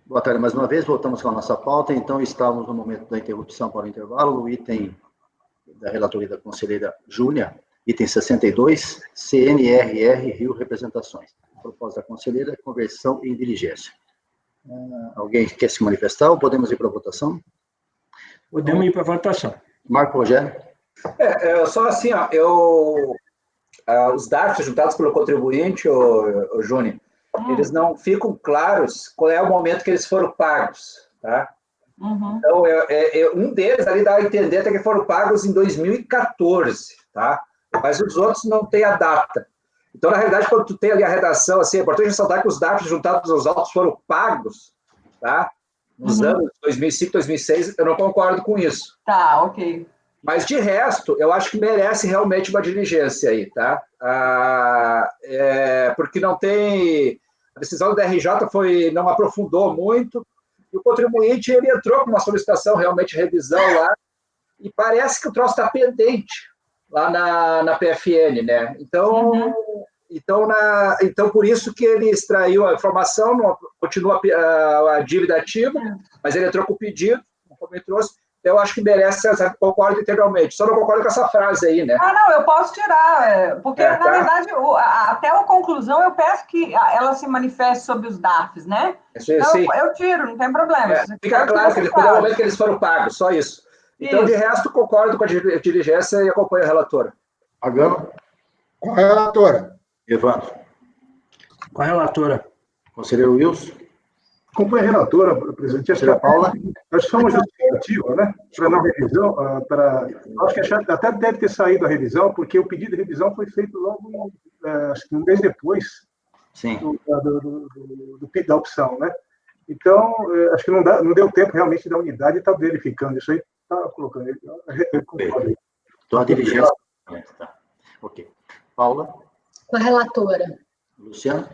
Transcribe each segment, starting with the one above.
Boa tarde mais uma vez, voltamos com a nossa pauta. Então, estávamos no momento da interrupção para o intervalo, o item da relatoria da conselheira Júlia, item 62, CNRR Rio Representações. Proposta da conselheira, conversão em diligência. Alguém quer se manifestar ou podemos ir para a votação? Podemos ir para a votação. Marco Rogério. Só assim, os dados juntados pelo contribuinte, o Júnior, eles não ficam claros qual é o momento que eles foram pagos, tá? Uhum. Então, um deles ali dá a entender até que foram pagos em 2014, tá? Mas os outros não têm a data. Então, na realidade, quando tu tem ali a redação, assim, é importante ressaltar que os dados juntados aos autos foram pagos, tá? Nos anos 2005, 2006, eu não concordo com isso. Tá, ok. Mas, de resto, eu acho que merece realmente uma diligência aí, tá? Porque não tem... A decisão do DRJ não aprofundou muito, e o contribuinte ele entrou com uma solicitação realmente de revisão lá, e parece que o troço está pendente lá na PFN, né? Então, então, por isso que ele extraiu a informação, continua a dívida ativa, mas ele entrou com o pedido, como ele trouxe. Eu acho que merece, concordo integralmente. Só não concordo com essa frase aí, né? Não, eu posso tirar, porque, na verdade, até a conclusão, eu peço que ela se manifeste sobre os DARFs, né? Então, eu tiro, não tem problema. Fica claro que no momento que eles foram pagos, só isso. Então, de resto, concordo com a diligência e acompanho a relatora. Agano. Com a relatora. Evandro. Com a relatora. Conselheiro Wilson. Acompanho a relatora, presidente. Conselheira Paula. Acho que foi uma justificativa, né? Para não revisão. Acho que até deve ter saído a revisão, porque o pedido de revisão foi feito logo, acho que um mês depois. Sim. Da opção, né? Então, acho que não deu tempo realmente da unidade estar verificando isso aí. Está colocando. Então, a diligência. Tá. Ok. Paula. Com a relatora. Luciano.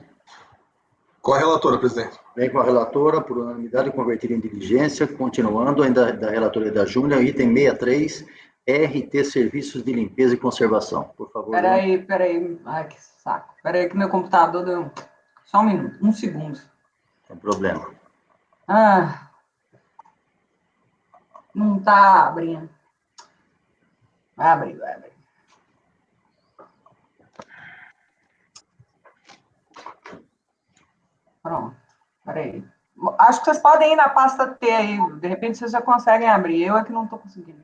Com a relatora, presidente. Vem com a relatora, por unanimidade, convertida em diligência. Continuando, ainda da relatoria da Júlia, item 63, RT Serviços de Limpeza e Conservação. Por favor. Peraí. Ai, que saco. Peraí que meu computador deu... Só um minuto, 1 segundo. Não tem problema. Não está abrindo. Vai abrir. Pronto, peraí. Acho que vocês podem ir na pasta T aí, de repente vocês já conseguem abrir, eu é que não estou conseguindo.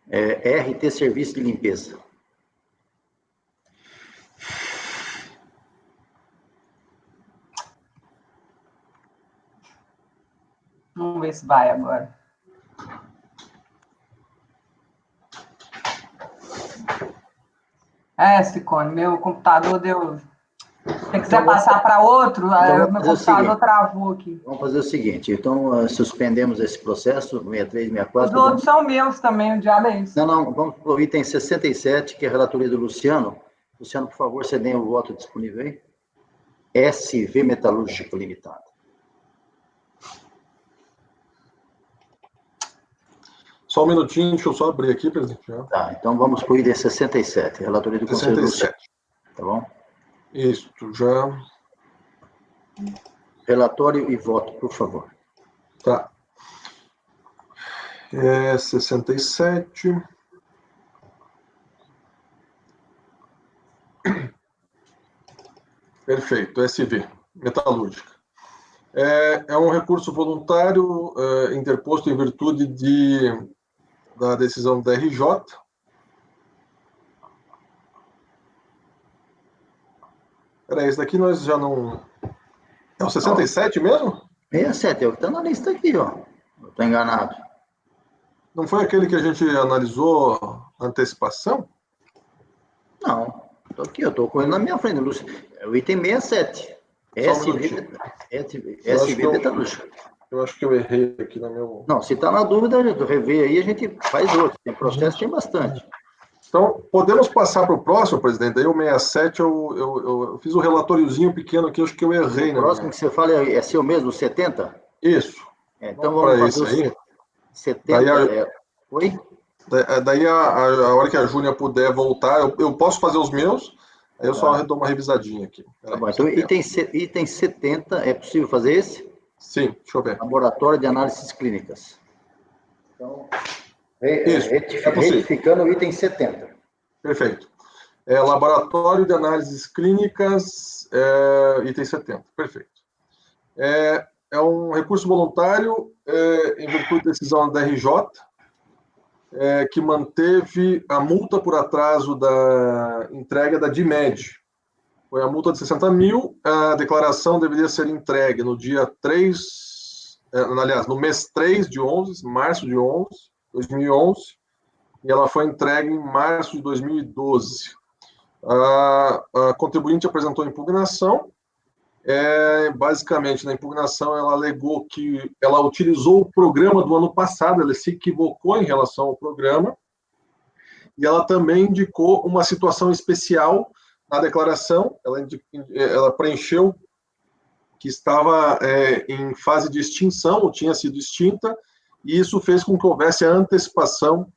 RT Serviço de Limpeza. Vamos ver se vai agora. Sicone, meu computador deu... Se você quiser passar para outro, então, meu computador travou aqui. Vamos fazer o seguinte, então suspendemos esse processo, 63, 64. Os outros são meus também, o diabo é isso. Não, vamos para o item 67, que é a relatoria do Luciano. Luciano, por favor, você tem o voto disponível aí? SV Metalúrgico Limitado. Só um minutinho, deixa eu só abrir aqui, presidente. Tá, então vamos para o item 67, relatoria do Conselho Luciano. Tá bom? Isso, já... Relatório e voto, por favor. Tá. 67. Perfeito, SV, metalúrgica. É um recurso voluntário interposto em virtude da decisão da RJ. Esse daqui nós já não... É o 67 mesmo? 67, é o que está na lista aqui, ó. Eu estou enganado. Não foi aquele que a gente analisou antecipação? Não, estou aqui, eu estou com ele na minha frente, Lúcio. É o item 67. SV Metalúrgica. Eu acho que eu errei aqui na meu... Não, se está na dúvida, rever aí, a gente faz outro. Tem processo, tem bastante. Então, podemos passar para o próximo, presidente? Daí o 67, eu fiz um relatóriozinho pequeno aqui, acho que eu errei. O próximo que você fala é seu mesmo, 70? Isso. Então vamos fazer o 70. Oi? Daí a hora que a Júlia puder voltar, eu posso fazer os meus, aí eu só dou uma revisadinha aqui. Tá bom, então item 70, é possível fazer esse? Sim, deixa eu ver. Laboratório de Análises Clínicas. Então, Isso, retificando o item 70. Perfeito. Laboratório de Análises Clínicas, item 70. Perfeito. É um recurso voluntário em virtude da decisão da RJ, que manteve a multa por atraso da entrega da DIMED. Foi a multa de 60 mil, a declaração deveria ser entregue no dia 3, aliás, no mês 3 de 11, março de 2011, e ela foi entregue em março de 2012. A contribuinte apresentou impugnação. Basicamente, na impugnação, ela alegou que ela utilizou o programa do ano passado, ela se equivocou em relação ao programa, e ela também indicou uma situação especial na declaração. Ela preencheu que estava em fase de extinção, ou tinha sido extinta, e isso fez com que houvesse a antecipação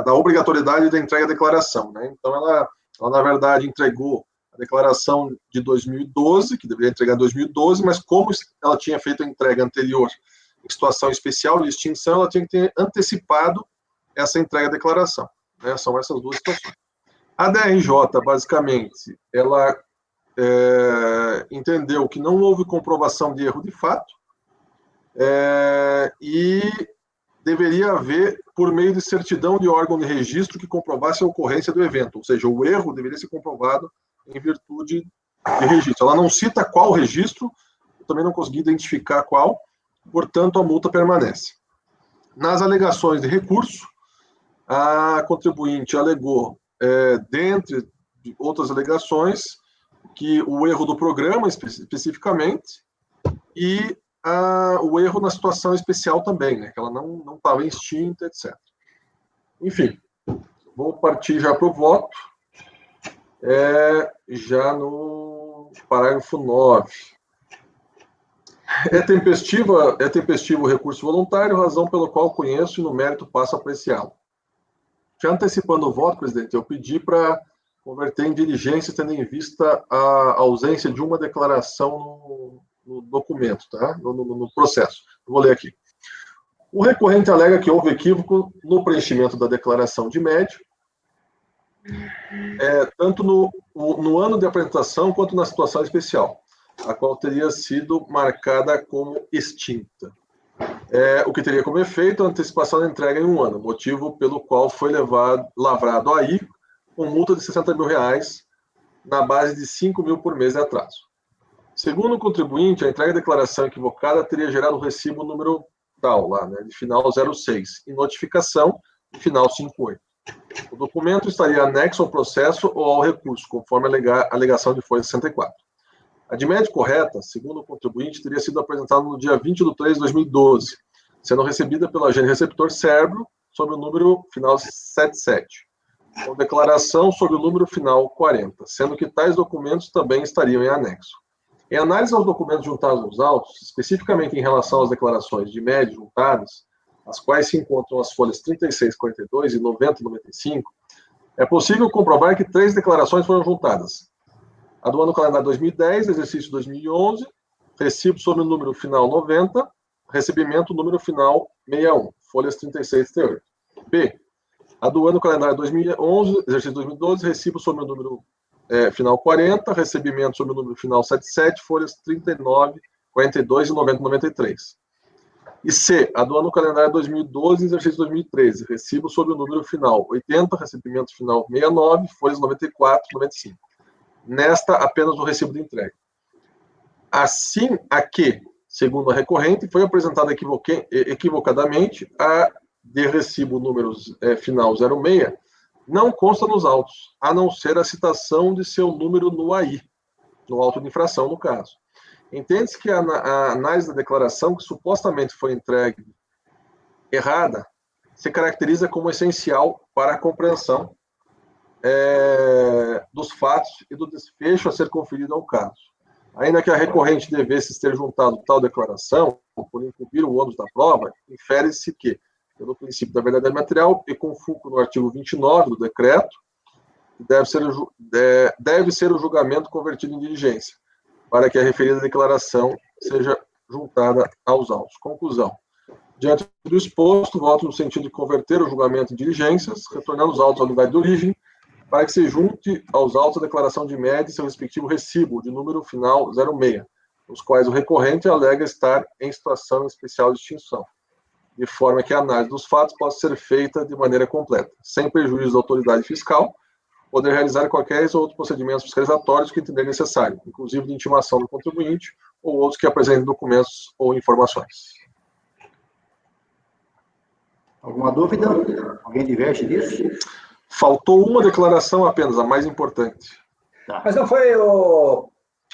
da obrigatoriedade da entrega da declaração, né? Então, ela, na verdade, entregou a declaração de 2012, que deveria entregar em 2012, mas como ela tinha feito a entrega anterior em situação especial de extinção, ela tinha que ter antecipado essa entrega da declaração, né? São essas duas situações. A DRJ, basicamente, ela entendeu que não houve comprovação de erro de fato, e deveria haver, por meio de certidão de órgão de registro que comprovasse a ocorrência do evento, ou seja, o erro deveria ser comprovado em virtude de registro. Ela não cita qual registro, eu também não consegui identificar qual, portanto, a multa permanece. Nas alegações de recurso, a contribuinte alegou, dentre outras alegações, que o erro do programa, especificamente, e o erro na situação especial também, né, que ela não estava extinta, etc. Enfim, vou partir já para o voto, já no parágrafo 9. É tempestivo o recurso voluntário, razão pela qual conheço e no mérito passo a apreciá-lo. Já antecipando o voto, presidente, eu pedi para converter em diligência, tendo em vista a ausência de uma declaração no documento, tá? No processo. Eu vou ler aqui. O recorrente alega que houve equívoco no preenchimento da declaração de médio, tanto no ano de apresentação quanto na situação especial, a qual teria sido marcada como extinta. O que teria como efeito a antecipação da entrega em um ano, motivo pelo qual foi lavrado aí com multa de R$60 mil na base de R$5 mil por mês de atraso. Segundo o contribuinte, a entrega de declaração equivocada teria gerado o recibo número tal, lá, né, de final 06, e notificação de final 58. O documento estaria anexo ao processo ou ao recurso, conforme a alegação de folha 64. A DIMED correta, segundo o contribuinte, teria sido apresentada no dia 20 de 3 de 2012, sendo recebida pelo agente receptor Cérebro, sob o número final 77, com declaração sob o número final 40, sendo que tais documentos também estariam em anexo. Em análise aos documentos juntados nos autos, especificamente em relação às declarações de médio juntadas, as quais se encontram as folhas 36, 42 e 90 e 95, é possível comprovar que 3 declarações foram juntadas. A do ano calendário 2010, exercício 2011, recibo sob o número final 90, recebimento número final 61, folhas 36 e 38. B. A do ano calendário 2011, exercício 2012, recibo sob o número final 40, recebimento sob o número final 77, folhas 39, 42 e 90 e 93. E C. A do ano calendário 2012, exercício 2013, recibo sob o número final 80, recebimento final 69, folhas 94 e 95. Nesta, apenas o recibo de entrega. Assim, a que, segundo a recorrente, foi apresentada equivocadamente a de recibo número final 06, não consta nos autos, a não ser a citação de seu número no AI, no auto de infração, no caso. Entende-se que a análise da declaração, que supostamente foi entregue errada, se caracteriza como essencial para a compreensão dos fatos e do desfecho a ser conferido ao caso. Ainda que a recorrente devesse ter juntado tal declaração, por incumprir o ônus da prova, infere-se que, pelo princípio da verdade material e com fulcro no artigo 29 do decreto, deve ser o julgamento convertido em diligência. para que a referida declaração seja juntada aos autos. Conclusão. Diante do exposto, voto no sentido de converter o julgamento em diligências, retornando os autos ao lugar de origem, para que se junte aos autos a declaração de MED e seu respectivo recibo, de número final 06, os quais o recorrente alega estar em situação especial de extinção, de forma que a análise dos fatos possa ser feita de maneira completa, sem prejuízo da autoridade fiscal, poder realizar qualquer outro procedimento fiscalizatórios que entender necessário, inclusive de intimação do contribuinte ou outros que apresentem documentos ou informações. Alguma dúvida? Alguém diverge disso? Faltou uma declaração apenas, a mais importante. Tá. Mas não foi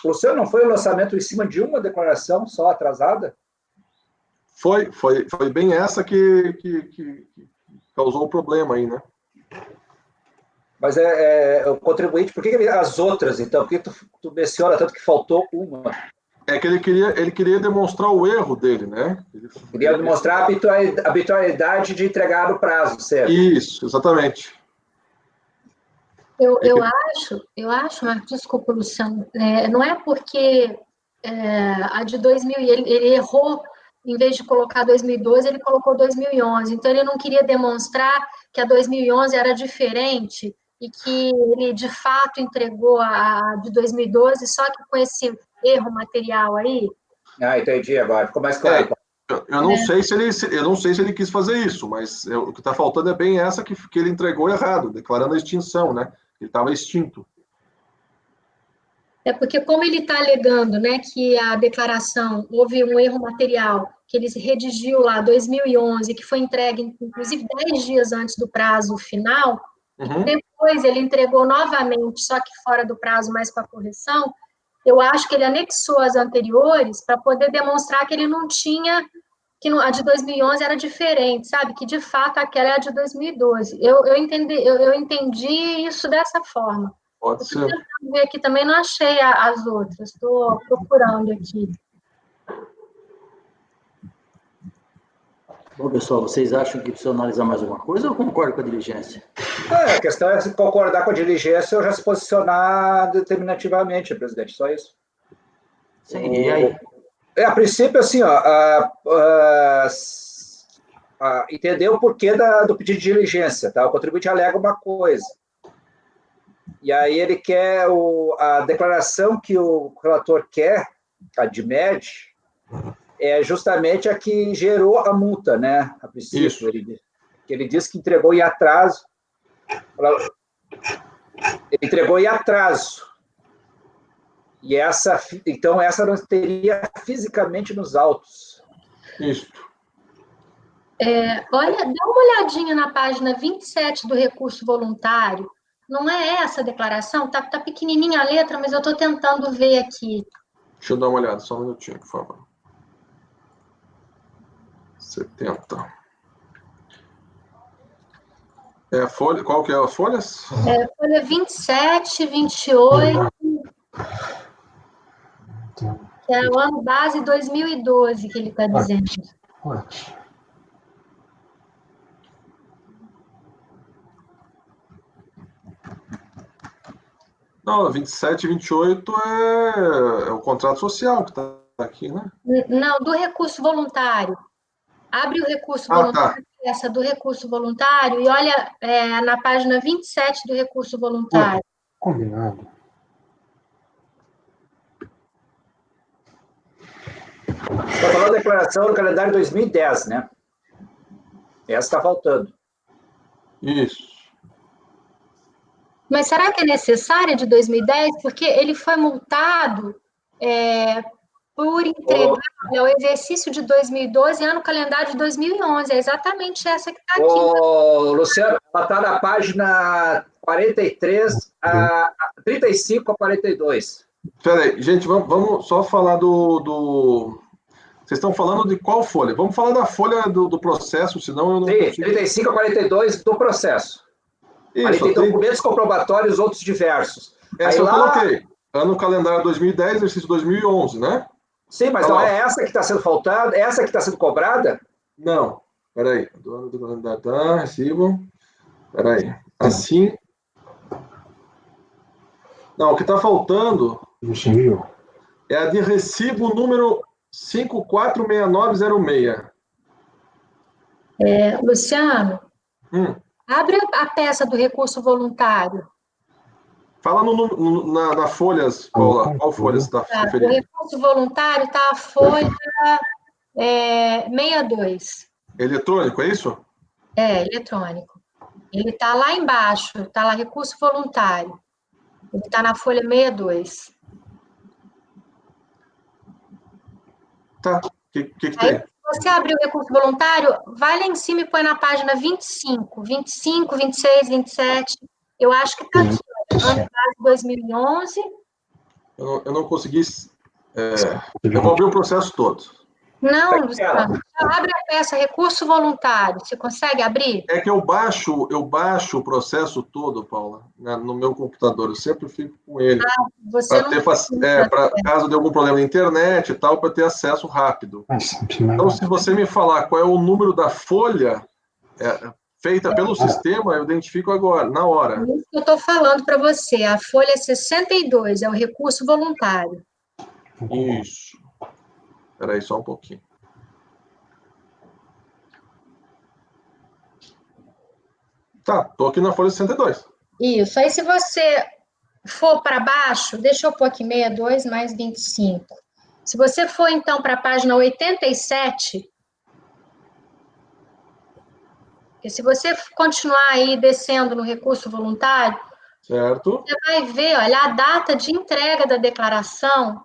Luciano, não foi o lançamento em cima de uma declaração só atrasada? Foi bem essa que causou o problema aí, né? Mas o contribuinte, por que as outras, então? Por que tu menciona tanto que faltou uma? É que ele queria demonstrar o erro dele, né? Ele queria demonstrar a habitualidade de entregar no prazo, certo? Isso, exatamente. Eu acho, Marcos, desculpa, Luciano, não é porque a de 2000, ele errou, em vez de colocar 2012, ele colocou 2011, então ele não queria demonstrar que a 2011 era diferente e que ele, de fato, entregou a de 2012, só que com esse erro material aí. Ah, entendi agora, ficou mais claro. Eu não sei se ele quis fazer isso, mas o que está faltando é bem essa que ele entregou errado, declarando a extinção, né? Ele estava extinto. É porque, como ele está alegando, né, que a declaração, houve um erro material, que ele redigiu lá 2011, que foi entregue, inclusive, 10 dias antes do prazo final, e depois ele entregou novamente, só que fora do prazo, mais com a correção, eu acho que ele anexou as anteriores para poder demonstrar que ele não tinha, que a de 2011 era diferente, sabe? Que, de fato, aquela é a de 2012. Eu entendi isso dessa forma. Pode ser. Estou tentando ver aqui também, não achei as outras, estou procurando aqui. Bom, pessoal, vocês acham que precisa analisar mais alguma coisa ou concordam com a diligência? A questão é se concordar com a diligência ou já se posicionar determinativamente, presidente, só isso. Sim, e aí? A princípio, assim, entender o porquê do pedido de diligência, tá? O contribuinte alega uma coisa. E aí ele quer a declaração que o relator quer, a de MED, é justamente a que gerou a multa, né? A princípio, ele disse que entregou em atraso. Ele entregou em atraso. E então essa não teria fisicamente nos autos. Isso. Olha, dá uma olhadinha na página 27 do recurso voluntário. Não é essa a declaração? Tá pequenininha a letra, mas eu estou tentando ver aqui. Deixa eu dar uma olhada, só um minutinho, por favor. 70. Qual que é as folhas? Folha 27, 28, que é o ano base 2012 que ele está dizendo. Não, 27 e 28 é o contrato social que está aqui, né? Não, do recurso voluntário. Abre o recurso voluntário, tá. Essa do recurso voluntário, e olha na página 27 do recurso voluntário. Combinado. Está falando da declaração do calendário 2010, né? Essa está faltando. Isso. Mas será que é necessária de 2010? Porque ele foi multado por entregar o exercício de 2012 ano calendário de 2011. É exatamente essa que está aqui. Luciano, ela está na página 43, 35 a 42. Espera aí, gente, vamos só falar do... Vocês estão falando de qual folha? Vamos falar da folha do processo, senão eu não consigo... 35 a 42 do processo. Isso, ali tem documentos comprobatórios, outros diversos. Essa eu coloquei. Ano calendário 2010, exercício 2011, né? Sim, mas não é essa que está sendo faltada? Essa que está sendo cobrada? Não. Peraí. Do ano do calendário, recibo. Peraí. Assim. Não, o que está faltando é a de recibo número 546906. Luciano, abre a peça do recurso voluntário. Fala na folhas, Paula, qual folha você está referindo? O recurso voluntário está a folha 62. Eletrônico, é isso? Eletrônico. Ele está lá embaixo, está lá recurso voluntário. Ele está na folha 62. Tá, o que tem? Se você abrir o recurso voluntário, vai lá em cima e põe na página 25, 26, 27. Eu acho que está aqui, ano base 2011. Eu não consegui... eu vou abrir o processo todo. Não, Luciano, abre a peça recurso voluntário. Você consegue abrir? É que eu baixo o processo todo, Paula, no meu computador. Eu sempre fico com ele. Para caso de algum problema na internet e tal, para ter acesso rápido. Então, se você me falar qual é o número da folha feita pelo sistema, eu identifico agora, na hora. É isso que eu estou falando para você. A folha 62 é o recurso voluntário. Isso. Espera aí só um pouquinho. Tá, tô aqui na folha 62. Isso. Aí, se você for para baixo, deixa eu pôr aqui 62 mais 25. Se você for, então, para a página 87, porque se você continuar aí descendo no recurso voluntário, certo, você vai ver, olha, a data de entrega da declaração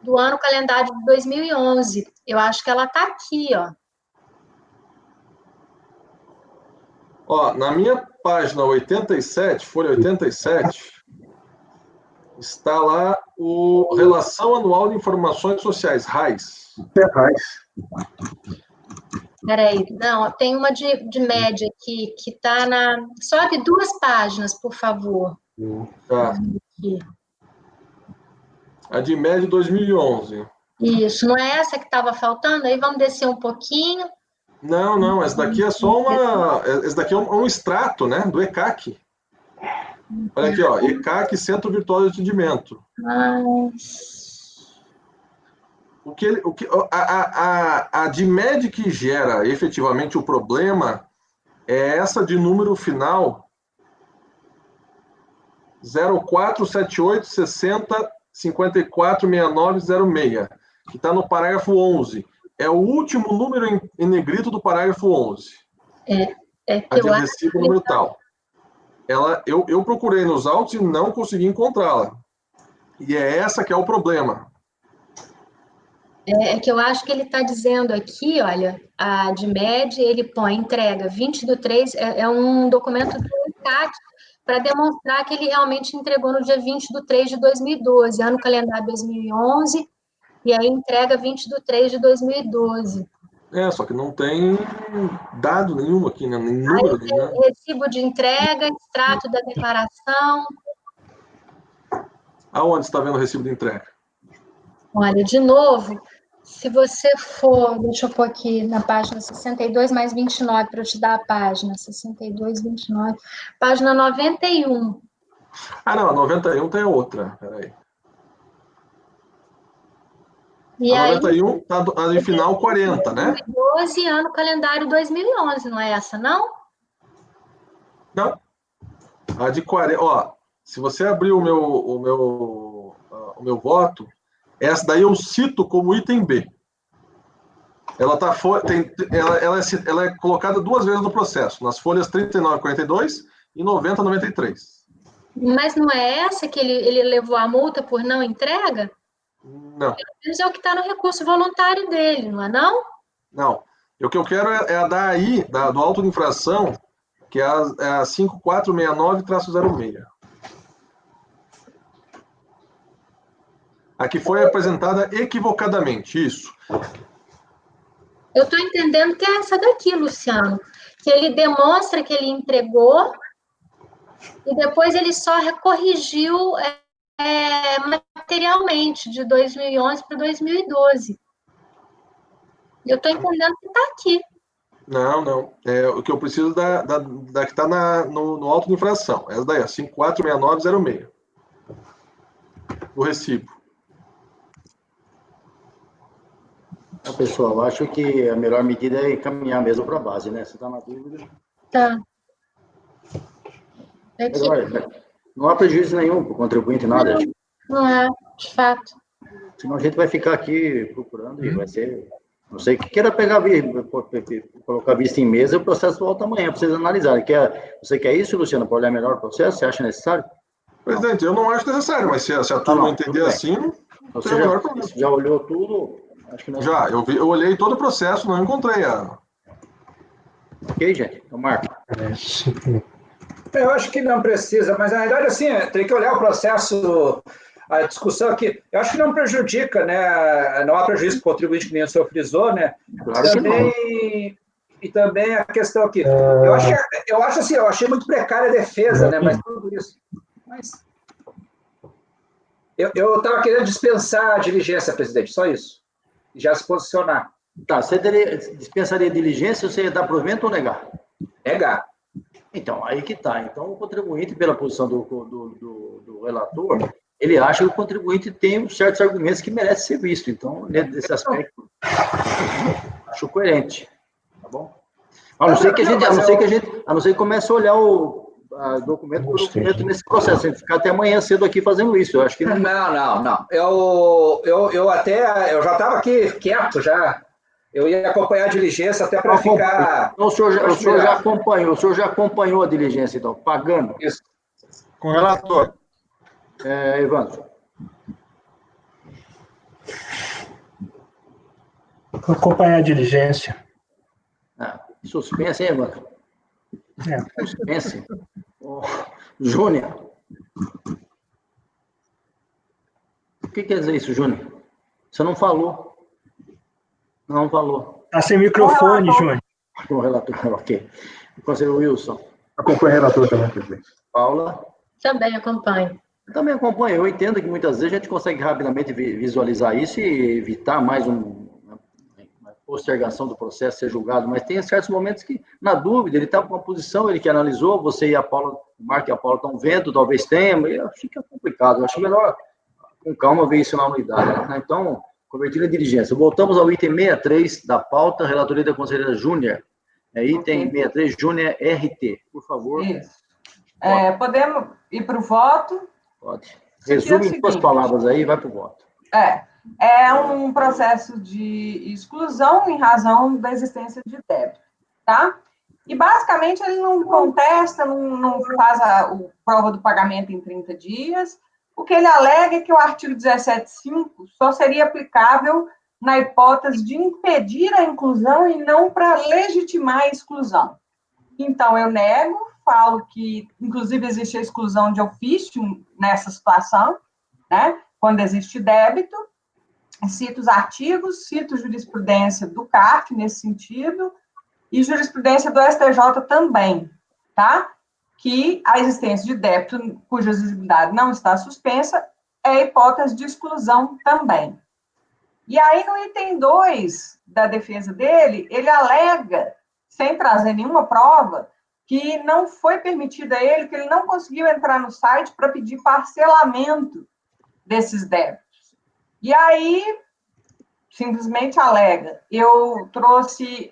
do ano calendário de 2011. Eu acho que ela está aqui, ó. Ó, na minha página 87, folha 87, está lá o Relação Anual de Informações Sociais, RAIS. RAIS. Peraí, não, tem uma de média aqui, que está na... Sobe 2 páginas, por favor. Tá. Aqui. A de média 2011. Isso, não é essa que estava faltando? Aí vamos descer um pouquinho. Não, essa daqui é só uma... Esse daqui é um extrato, né, do ECAC. Olha aqui, ó, ECAC, Centro Virtual de Atendimento. A DIMED que gera efetivamente o problema é essa de número final 047860546906, que está no parágrafo 11. É o último número em negrito do parágrafo 11. A de recibo número tal. Eu procurei nos autos e não consegui encontrá-la. E é essa que é o problema. É que eu acho que ele está dizendo aqui, olha, a DIMED, ele põe entrega 20/3, é um documento do ECAC para demonstrar que ele realmente entregou no dia 20/3 de 2012, ano calendário 2011, e aí entrega 20/3 de 2012. Só que não tem dado nenhum aqui, né? Nem número, aí tem recibo de entrega, extrato da declaração. Aonde você está vendo o recibo de entrega? Olha, de novo, se você for, deixa eu pôr aqui na página 62 mais 29, para eu te dar a página, 62, 29, página 91. Não, a 91 tem outra, peraí. E a aí, 91 está de final 40, né? 2012, ano calendário 2011, não é essa, não? Não. A de 40, ó, se você abrir o meu voto, essa daí eu cito como item B. Ela é colocada 2 vezes no processo, nas folhas 39/42 e 90/93. Mas não é essa que ele levou a multa por não entrega? Não. Pelo menos é o que está no recurso voluntário dele, não é não? Não. O que eu quero é a daí, do auto de infração, que é a 5469-06. A que foi apresentada equivocadamente, isso. Eu estou entendendo que é essa daqui, Luciano, que ele demonstra que ele entregou e depois ele só corrigiu materialmente de 2011 para 2012. Eu estou entendendo que está aqui. Não. O que eu preciso da que está no auto de infração. Essa daí, 546906. O recibo. Pessoal, acho que a melhor medida é encaminhar mesmo para a base, né? Se está na dúvida. Tá. Melhor, né? Não há prejuízo nenhum para o contribuinte, nada. Não é, de fato. Senão a gente vai ficar aqui procurando e vai ser... Não sei que queira colocar vista em mesa, o processo volta amanhã para vocês analisarem. Você quer isso, Luciano, para olhar melhor o processo? Você acha necessário? Presidente, eu não acho necessário, mas se a turma entender assim, não tem o menor problema. Você já olhou tudo? Acho que não. Já, eu olhei todo o processo, não encontrei a... Ok, gente? Então, Marco. Eu acho que não precisa, mas na verdade, assim, tem que olhar o processo, a discussão aqui. Eu acho que não prejudica, né? Não há prejuízo para o contribuinte, que nem o senhor frisou, né? Claro também, que não. E também a questão aqui. Eu acho assim, eu achei muito precária a defesa, né? Mas tudo isso. Mas eu estava querendo dispensar a diligência, presidente, só isso. E já se posicionar. Tá, você dispensaria diligência, você ia dar provimento ou negar? Negar. Então, aí que tá. Então, o contribuinte, pela posição do relator, ele acha que o contribuinte tem certos argumentos que merecem ser visto. Então, nesse aspecto, acho coerente. Tá bom? A não ser que comece a olhar o documento por documento nesse processo. A gente ficar até amanhã cedo aqui fazendo isso. Eu acho que não. Eu já estava aqui quieto já. Eu ia acompanhar a diligência até para ficar... Então, o senhor já acompanhou a diligência, então, pagando? Isso. Com o relator. Evandro. Acompanhar a diligência. Suspense, hein, Evandro? Suspense. Júnior. O que quer dizer isso, Júnior? Você não falou. Não falou. Está sem microfone, Júnior. Com o relator, ok. O conselheiro Wilson. Acompanha o relator também, presidente. Paula. Também acompanho. Eu também acompanho. Eu entendo que muitas vezes a gente consegue rapidamente visualizar isso e evitar mais uma postergação do processo ser julgado, mas tem certos momentos que, na dúvida, ele está com uma posição, ele que analisou, você e a Paula, o Marco e a Paula estão vendo, talvez tenha, mas fica complicado. Eu acho melhor, com calma, ver isso na unidade. Né? Então, convertido em diligência. Voltamos ao item 63 da pauta, relatoria da conselheira Júnior. Item 63, Júnior RT. Por favor. Isso. Podemos ir para o voto? Pode. Resume em duas palavras aí e vai para o voto. É um processo de exclusão em razão da existência de débito, tá? E, basicamente, ele não contesta, não faz a prova do pagamento em 30 dias. O que ele alega é que o artigo 17.5 só seria aplicável na hipótese de impedir a inclusão e não para legitimar a exclusão. Então, eu nego, falo que, inclusive, existe a exclusão de ofício nessa situação, né? Quando existe débito. Cito os artigos, cito jurisprudência do CARF nesse sentido, e jurisprudência do STJ também, tá? Que a existência de débito cuja exigibilidade não está suspensa é hipótese de exclusão também. E aí, no item 2 da defesa dele, ele alega, sem trazer nenhuma prova, que não foi permitido a ele, que ele não conseguiu entrar no site para pedir parcelamento desses débitos. E aí, simplesmente alega. Eu trouxe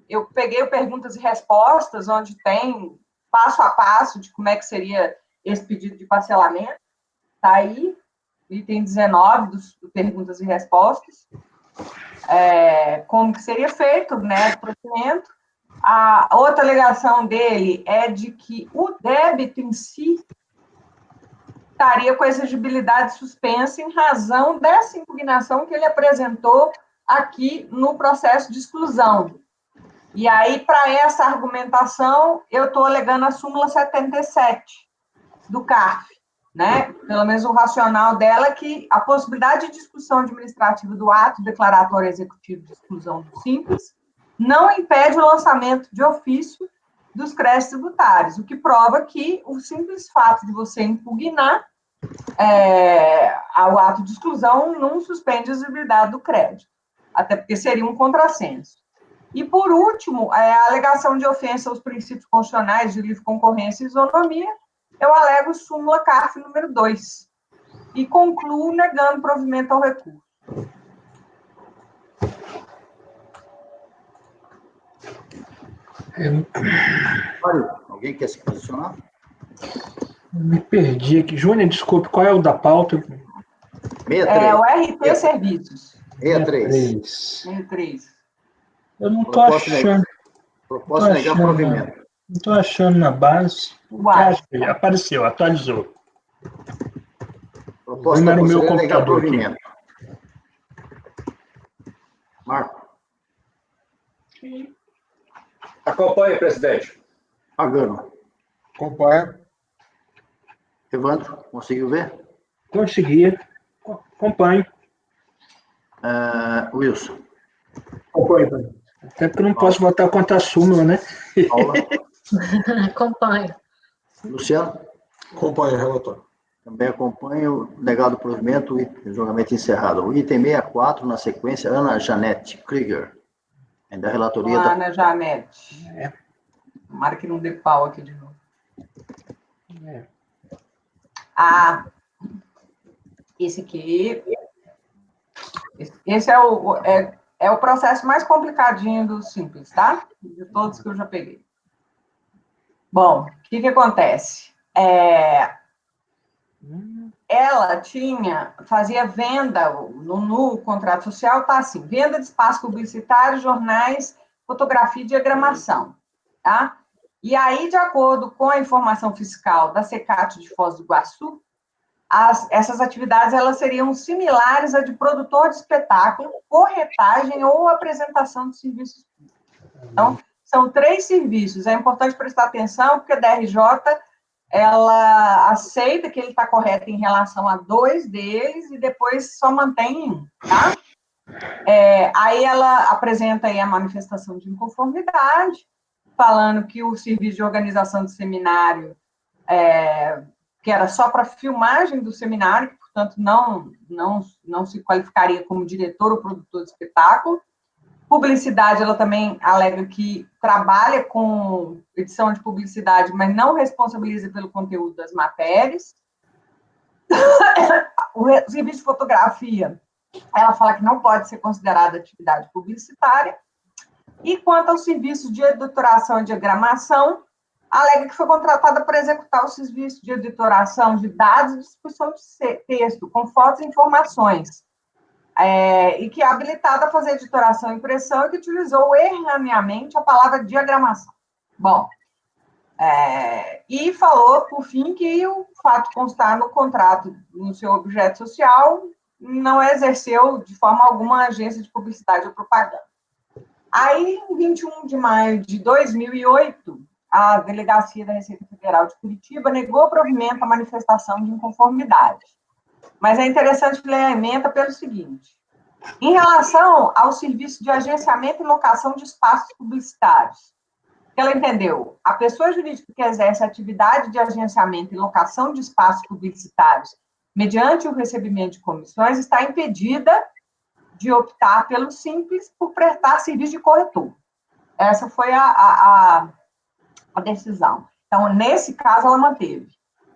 eu peguei o perguntas e respostas, onde tem passo a passo de como é que seria esse pedido de parcelamento. Está aí, item 19 do perguntas e respostas. Como que seria feito, né, o procedimento. A outra alegação dele é de que o débito em si estaria com a exigibilidade suspensa em razão dessa impugnação que ele apresentou aqui no processo de exclusão. E aí, para essa argumentação, eu estou alegando a súmula 77 do CARF, né? Pelo menos o racional dela é que a possibilidade de discussão administrativa do ato declaratório executivo de exclusão do Simples não impede o lançamento de ofício dos créditos tributários, o que prova que o simples fato de você impugnar o ato de exclusão não suspende a exigibilidade do crédito, até porque seria um contrassenso. E, por último, a alegação de ofensa aos princípios constitucionais de livre concorrência e isonomia, eu alego súmula CARF número 2, e concluo negando provimento ao recurso. Mário, alguém quer se posicionar? Me perdi aqui. Júnior, desculpe, qual é o da pauta? 63. O RT Serviços. 63. 63. Eu não estou achando. Proposta de negar provimento. Não estou achando na base. Uai. Apareceu, atualizou. Proposta da conselheira negar provimento. Marco. Acompanhe, presidente. Pagano. Acompanha. Evandro, conseguiu ver? Consegui. Acompanho. Wilson. Acompanha. Até porque eu não posso botar contra a súmula, né? Paula. Acompanho. Luciano. Acompanha o relatório. Também acompanho. Negado provimento, julgamento encerrado. O item 64, na sequência, Ana Janete Krieger. Ainda a relatoria da... Ana Janete. Tomara que não dê pau aqui de novo. Esse aqui. Esse é o processo mais complicadinho do Simples, tá? De todos que eu já peguei. Bom, o que acontece? Ela fazia venda no contrato social, tá assim, venda de espaço publicitário, jornais, fotografia e diagramação, tá? E aí, de acordo com a informação fiscal da Secate de Foz do Iguaçu, essas atividades elas seriam similares à de produtor de espetáculo, corretagem ou apresentação de serviços públicos. Então, são 3 serviços. É importante prestar atenção, porque a DRJ ela aceita que ele está correto em relação a 2 deles e depois só mantém um, tá? Aí ela apresenta aí a manifestação de inconformidade, falando que o serviço de organização do seminário, que era só para filmagem do seminário, que, portanto, não se qualificaria como diretor ou produtor de espetáculo. Publicidade, ela também alega que trabalha com edição de publicidade, mas não responsabiliza pelo conteúdo das matérias. O serviço de fotografia, ela fala que não pode ser considerada atividade publicitária. E quanto ao serviço de editoração e diagramação, alega que foi contratada para executar o serviço de editoração de dados e distribuição de texto, com fotos e informações. E que é habilitada a fazer editoração e impressão e que utilizou erroneamente a palavra diagramação. Bom, e falou, por fim, que o fato de constar no contrato, no seu objeto social, não exerceu de forma alguma a agência de publicidade ou propaganda. Aí, em 21 de maio de 2008, a Delegacia da Receita Federal de Curitiba negou provimento à manifestação de inconformidade. Mas é interessante ler a ementa pelo seguinte: em relação ao serviço de agenciamento e locação de espaços publicitários, que ela entendeu, a pessoa jurídica que exerce a atividade de agenciamento e locação de espaços publicitários mediante o recebimento de comissões está impedida de optar pelo Simples por prestar serviço de corretor. Essa foi a decisão. Então, nesse caso, ela manteve.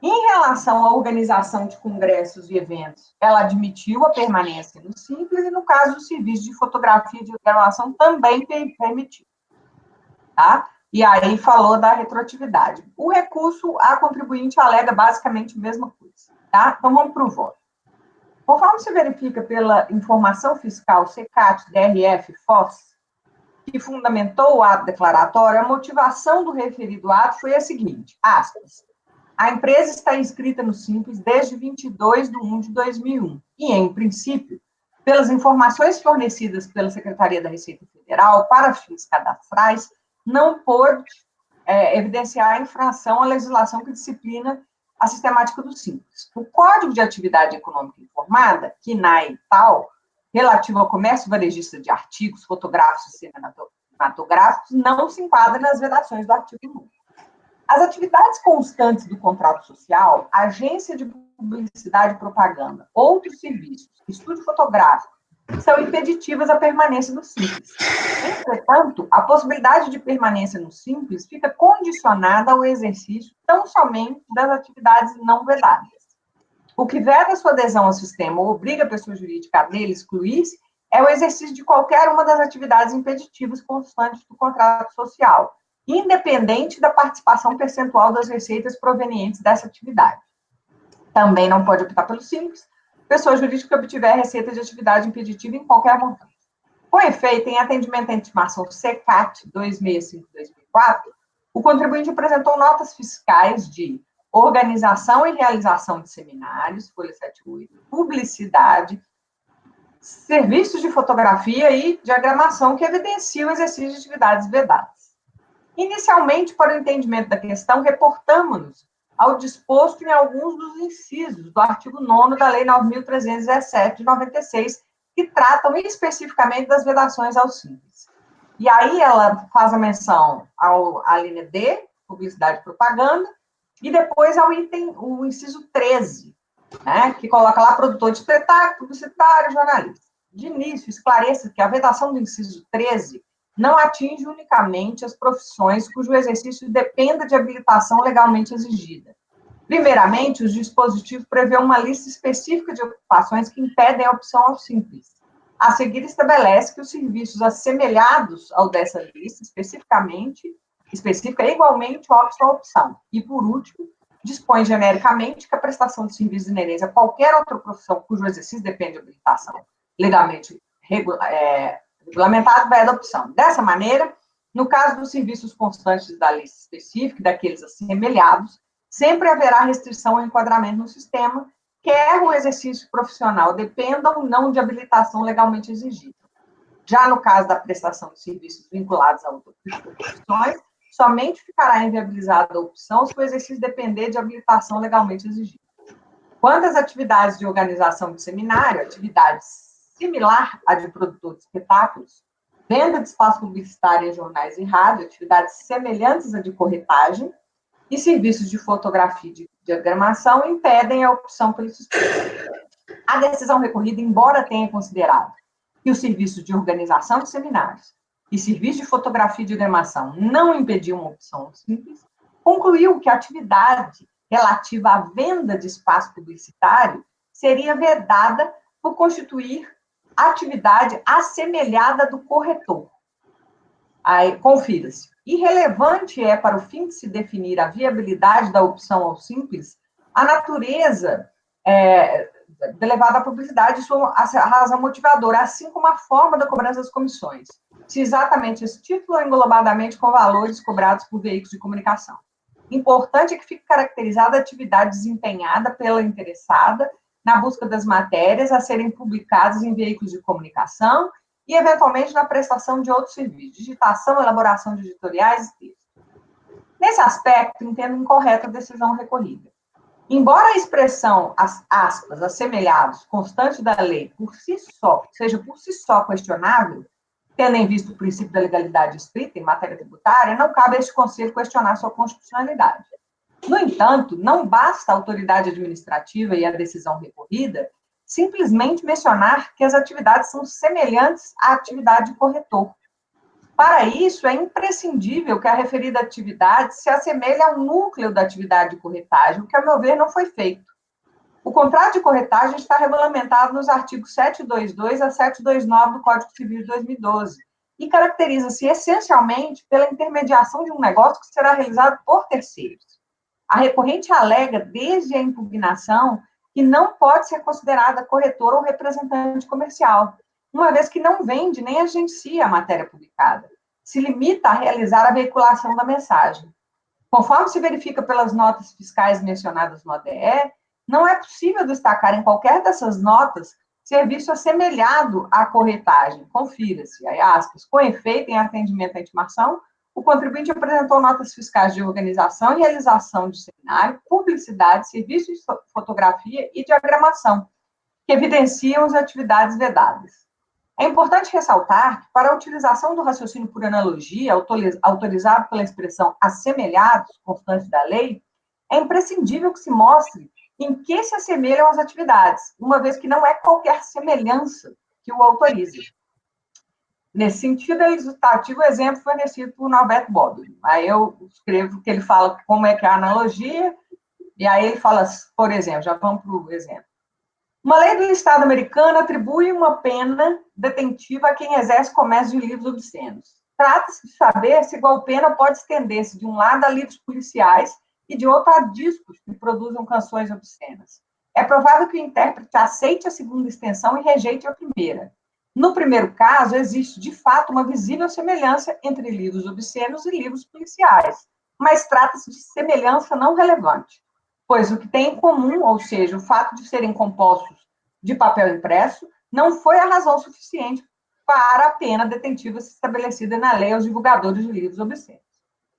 Em relação à organização de congressos e eventos, ela admitiu a permanência no Simples e, no caso do serviço de fotografia e de gravação, também permitiu. Tá? E aí falou da retroatividade. O recurso, a contribuinte alega basicamente a mesma coisa. Tá? Então, vamos para o voto. Conforme se verifica pela informação fiscal Secate, DRF, FOS, que fundamentou o ato declaratório, a motivação do referido ato foi a seguinte, aspas, a empresa está inscrita no Simples desde 22/1/2001 e, em princípio, pelas informações fornecidas pela Secretaria da Receita Federal para fins cadastrais, não pôde evidenciar a infração à legislação que disciplina a sistemática do Simples. O Código de Atividade Econômica Informada, KINAI tal, relativo ao comércio varejista de artigos fotográficos e cinematográficos, não se enquadra nas vedações do artigo 1. As atividades constantes do contrato social, agência de publicidade e propaganda, outros serviços, estúdio fotográfico, são impeditivas à permanência no Simples. Entretanto, a possibilidade de permanência no Simples fica condicionada ao exercício tão somente das atividades não vedadas. O que veda sua adesão ao sistema ou obriga a pessoa jurídica a dele excluir-se é o exercício de qualquer uma das atividades impeditivas constantes do contrato social, independente da participação percentual das receitas provenientes dessa atividade. Também não pode optar pelo simples, pessoa jurídica que obtiver receita de atividade impeditiva em qualquer montante. Com efeito, em atendimento à intimação CECAT 265/2004, o contribuinte apresentou notas fiscais de organização e realização de seminários, folha 78, publicidade, serviços de fotografia e diagramação que evidenciam o exercício de atividades vedadas. Inicialmente, para o entendimento da questão, reportamos-nos ao disposto em alguns dos incisos do artigo 9º da Lei 9.317, de 96, que tratam especificamente das vedações aos simples. E aí ela faz a menção à linha D, publicidade e propaganda, e depois ao item, o inciso 13, né, que coloca lá produtor de espetáculo, publicitário, jornalista. De início, esclareça que a vedação do inciso 13 não atinge unicamente as profissões cujo exercício dependa de habilitação legalmente exigida. Primeiramente, o dispositivo prevê uma lista específica de ocupações que impedem a opção ao simples. A seguir, estabelece que os serviços assemelhados ao dessa lista, específica é igualmente óbvio à opção. E, por último, dispõe genericamente que a prestação de serviços inerentes a qualquer outra profissão cujo exercício depende de habilitação legalmente regulamentado vai da opção. Dessa maneira, no caso dos serviços constantes da lista específica e daqueles assemelhados, sempre haverá restrição ao enquadramento no sistema, quer o exercício profissional dependa ou não de habilitação legalmente exigida. Já no caso da prestação de serviços vinculados a outras profissões, somente ficará inviabilizada a opção se o exercício depender de habilitação legalmente exigida. Quanto às atividades de organização de seminário, atividades similar à de produtor de espetáculos, venda de espaço publicitário em jornais e rádio, atividades semelhantes à de corretagem e serviços de fotografia e de diagramação impedem a opção pelo sistema. A decisão recorrida, embora tenha considerado que os serviços de organização de seminários e serviço de fotografia e diagramação não impediam uma opção simples, concluiu que a atividade relativa à venda de espaço publicitário seria vedada por constituir atividade assemelhada do corretor. Aí, confira-se. Irrelevante é, para o fim de se definir a viabilidade da opção ao simples, a natureza elevada à publicidade e sua razão motivadora, assim como a forma da cobrança das comissões, se exatamente esse título ou englobadamente com valores cobrados por veículos de comunicação. Importante é que fique caracterizada a atividade desempenhada pela interessada na busca das matérias a serem publicadas em veículos de comunicação e, eventualmente, na prestação de outros serviços, digitação, elaboração de editoriais e textos. Nesse aspecto, entendo incorreta a decisão recorrida. Embora a expressão, as aspas, assemelhados, constante da lei, seja por si só questionável, tendo em vista o princípio da legalidade estrita em matéria tributária, não cabe a este Conselho questionar sua constitucionalidade. No entanto, não basta a autoridade administrativa e a decisão recorrida simplesmente mencionar que as atividades são semelhantes à atividade de corretor. Para isso, é imprescindível que a referida atividade se assemelhe ao núcleo da atividade de corretagem, o que, a meu ver, não foi feito. O contrato de corretagem está regulamentado nos artigos 722 a 729 do Código Civil de 2012 e caracteriza-se essencialmente pela intermediação de um negócio que será realizado por terceiros. A recorrente alega, desde a impugnação, que não pode ser considerada corretora ou representante comercial, uma vez que não vende nem agencia a matéria publicada. Se limita a realizar a veiculação da mensagem. Conforme se verifica pelas notas fiscais mencionadas no ADE, não é possível destacar em qualquer dessas notas serviço assemelhado à corretagem. Confira-se, aí, aspas, com efeito em atendimento à intimação, o contribuinte apresentou notas fiscais de organização e realização de seminário, publicidade, serviços de fotografia e diagramação, que evidenciam as atividades vedadas. É importante ressaltar que, para a utilização do raciocínio por analogia, autorizado pela expressão assemelhados, constante da lei, é imprescindível que se mostre em que se assemelham as atividades, uma vez que não é qualquer semelhança que o autorize. Nesse sentido, é ilustrativo o exemplo fornecido por Norberto Bobbio. Aí eu escrevo que ele fala como é que é a analogia, e aí ele fala, por exemplo, já vamos para o exemplo. Uma lei do Estado americano atribui uma pena detentiva a quem exerce comércio de livros obscenos. Trata-se de saber se igual pena pode estender-se de um lado a livros policiais e de outro a discos que produzam canções obscenas. É provável que o intérprete aceite a segunda extensão e rejeite a primeira. No primeiro caso, existe, de fato, uma visível semelhança entre livros obscenos e livros policiais, mas trata-se de semelhança não relevante, pois o que tem em comum, ou seja, o fato de serem compostos de papel impresso, não foi a razão suficiente para a pena detentiva estabelecida na lei aos divulgadores de livros obscenos.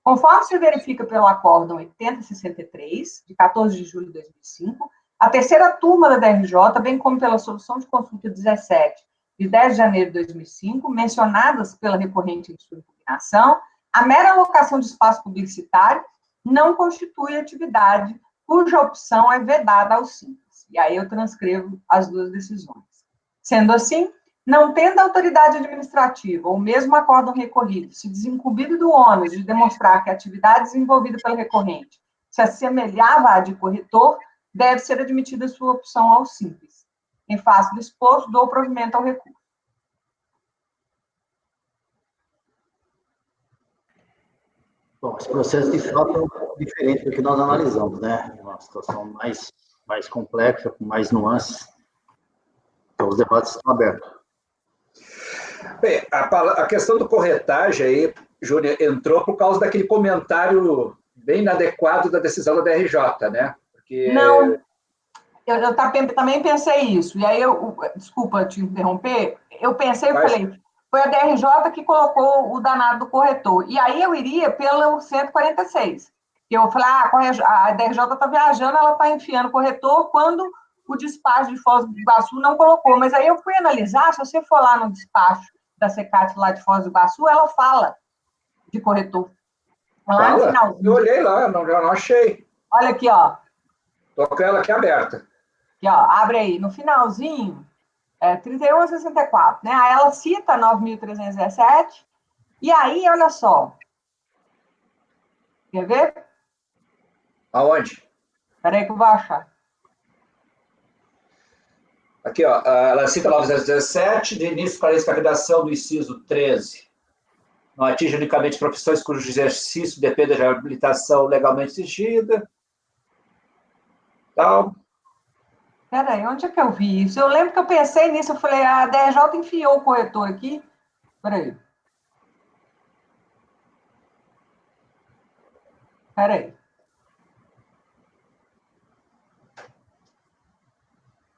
Conforme se verifica pelo Acórdão 8063, de 14 de julho de 2005, a terceira turma da DRJ, bem como pela Solução de Consulta 17, de 10 de janeiro de 2005, mencionadas pela recorrente em sua impugnação, a mera alocação de espaço publicitário não constitui atividade cuja opção é vedada aos simples. E aí eu transcrevo as duas decisões. Sendo assim, não tendo a autoridade administrativa ou mesmo acórdão recorrido se desincumbido do ônus de demonstrar que a atividade desenvolvida pelo recorrente se assemelhava à de corretor, deve ser admitida sua opção ao simples. Em face do exposto, dou provimento ao recurso. Bom, esse processo, de fato, é um pouco diferente do que nós analisamos, né? Uma situação mais complexa, com mais nuances. Então, os debates estão abertos. Bem, a questão do corretagem aí, Júnior, entrou por causa daquele comentário bem inadequado da decisão da DRJ, né? Porque... Não, eu também pensei isso. E aí, desculpa te interromper, eu pensei e falei, foi a DRJ que colocou o danado do corretor. E aí eu iria pelo 146. Que eu falei, a DRJ está viajando, ela está enfiando o corretor quando o despacho de Foz do Iguaçu não colocou. Mas aí eu fui analisar, se você for lá no despacho da Secate lá de Foz do Iguaçu, ela fala de corretor. Lá no finalzinho. Eu olhei lá, não achei. Olha aqui, ó. Tô com ela aqui aberta. Aqui, ó, abre aí. No finalzinho, 31 a 64, né? Aí ela cita 9.317. E aí, olha só. Quer ver? Aonde? Espera aí que eu vou achar. Aqui, ó, ela cita 917, de início parece que a redação do inciso 13 não atinge unicamente profissões cujo exercício depende de habilitação legalmente exigida. Tal. Peraí, onde é que eu vi isso? Eu lembro que eu pensei nisso, eu falei, a DRJ enfiou o corretor aqui. Peraí.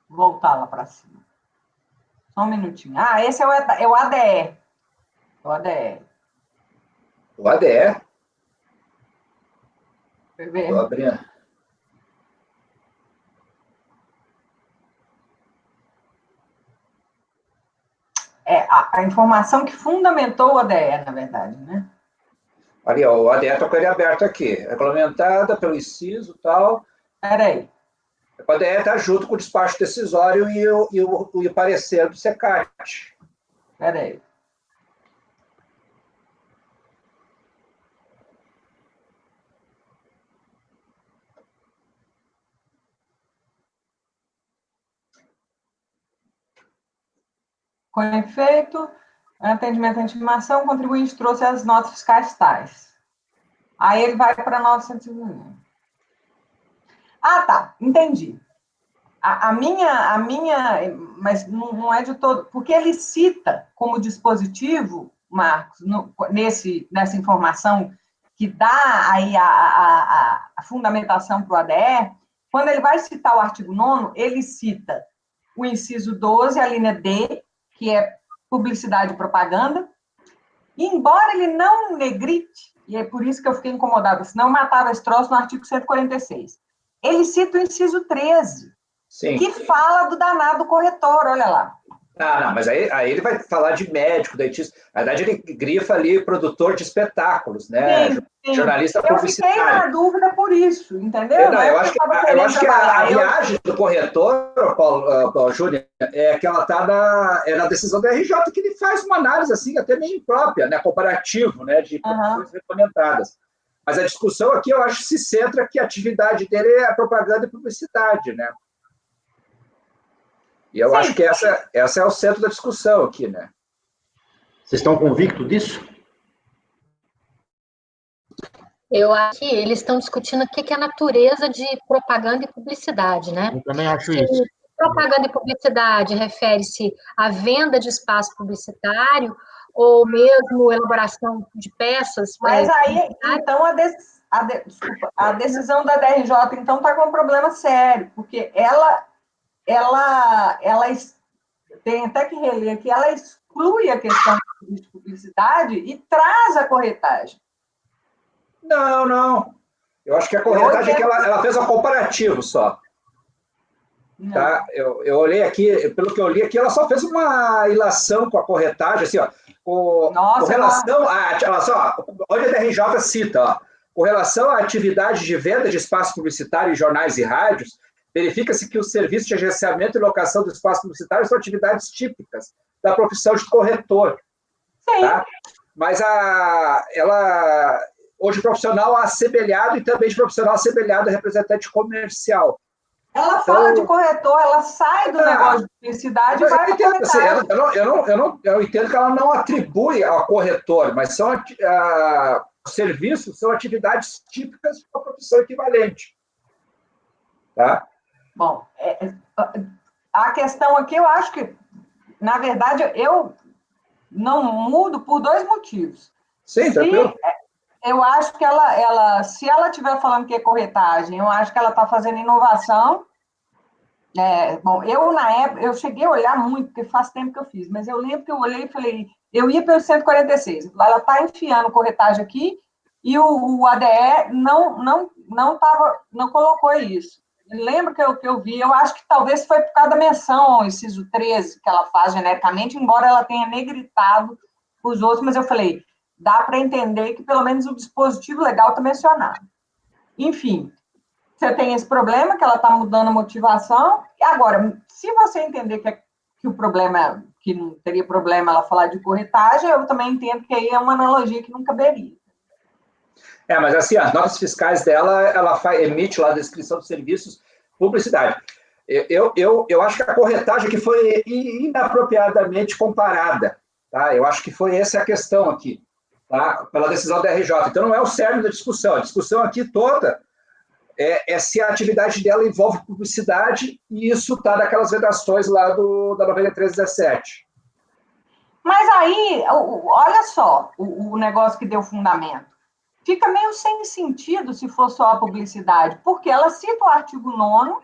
Vou voltar lá para cima. Só um minutinho. Esse é o ADE. O ADE. O ADE? Estou abrindo. A informação que fundamentou o ADE, na verdade, né? Ali, ó, o ADE está com ele aberto aqui. Regulamentada pelo inciso e tal. Peraí. O ADE está junto com o despacho decisório e o parecer do SECAT. Peraí. Com efeito, atendimento à intimação, o contribuinte trouxe as notas fiscais tais. Aí ele vai para 901. Tá, entendi. A minha, mas não é de todo, porque ele cita como dispositivo, Marcos, nessa informação que dá aí a fundamentação para o ADE, quando ele vai citar o artigo 9º, ele cita o inciso 12, a linha D, que é publicidade e propaganda, e embora ele não negrite, e é por isso que eu fiquei incomodada, senão eu matava esse troço no artigo 146, ele cita o inciso 13, Sim. Que fala do danado corretor, olha lá. Não, mas aí ele vai falar de médico, dentista. Na verdade, ele grifa ali produtor de espetáculos, né? Sim. Jornalista publicitário. Eu fiquei na dúvida por isso, entendeu? Eu acho que a viagem do corretor, Paulo Júnior, é que ela está na decisão da RJ, que ele faz uma análise assim, até meio imprópria, né? Comparativo, né? De coisas regulamentadas. Mas a discussão aqui, eu acho que se centra que a atividade dele é a propaganda e publicidade, né? E eu acho que essa é o centro da discussão aqui, né? Vocês estão convictos disso? Eu acho que eles estão discutindo o que é a natureza de propaganda e publicidade, né? Eu também acho Se isso. propaganda e publicidade refere-se à venda de espaço publicitário ou mesmo elaboração de peças. Mas aí, então, desculpa, a decisão da DRJ, então, está com um problema sério, porque ela tem até que reler que ela exclui a questão de publicidade e traz a corretagem. Não. Eu acho que a corretagem é que ela fez um comparativo só. Tá? Eu olhei aqui, pelo que eu li aqui, ela só fez uma ilação com a corretagem, assim, ó, com relação a. Olha só, onde a DRJ cita, ó, com relação à atividade de venda de espaço publicitário em jornais e rádios, verifica-se que os serviços de agenciamento e locação do espaço publicitário são atividades típicas da profissão de corretor. Sim. Tá? Mas ela, hoje, profissional assemelhado e também de profissional assemelhado a representante comercial. Ela fala de corretor, ela sai do negócio de publicidade e vai para corretagem. Eu entendo que ela não atribui ao corretor, mas serviços são atividades típicas de uma profissão equivalente. Tá? Bom, a questão aqui, eu acho que, na verdade, eu não mudo por 2 motivos. Sim, tranquilo. Eu acho que se ela estiver falando que é corretagem, eu acho que ela está fazendo inovação. Bom, na época, eu cheguei a olhar muito, porque faz tempo que eu fiz, mas eu lembro que eu olhei e falei, eu ia pelo 146, ela está enfiando corretagem aqui, e o ADE não colocou isso. Eu lembro que eu vi, eu acho que talvez foi por causa da menção ao inciso 13, que ela faz genericamente, embora ela tenha negritado os outros, mas eu falei, dá para entender que pelo menos o dispositivo legal está mencionado. Enfim, você tem esse problema, que ela está mudando a motivação, e agora, se você entender que o problema, que não teria problema ela falar de corretagem, eu também entendo que aí é uma analogia que não caberia. Mas assim, as notas fiscais dela, ela emite lá a descrição de serviços, publicidade. Eu acho que a corretagem aqui foi inapropriadamente comparada. Tá? Eu acho que foi essa a questão aqui, tá? Pela decisão da RJ. Então, não é o cerne da discussão. A discussão aqui toda é se a atividade dela envolve publicidade, e isso está naquelas vedações lá da 9317. Mas aí, olha só, o negócio que deu fundamento. Fica meio sem sentido se for só a publicidade, porque ela cita o artigo 9º,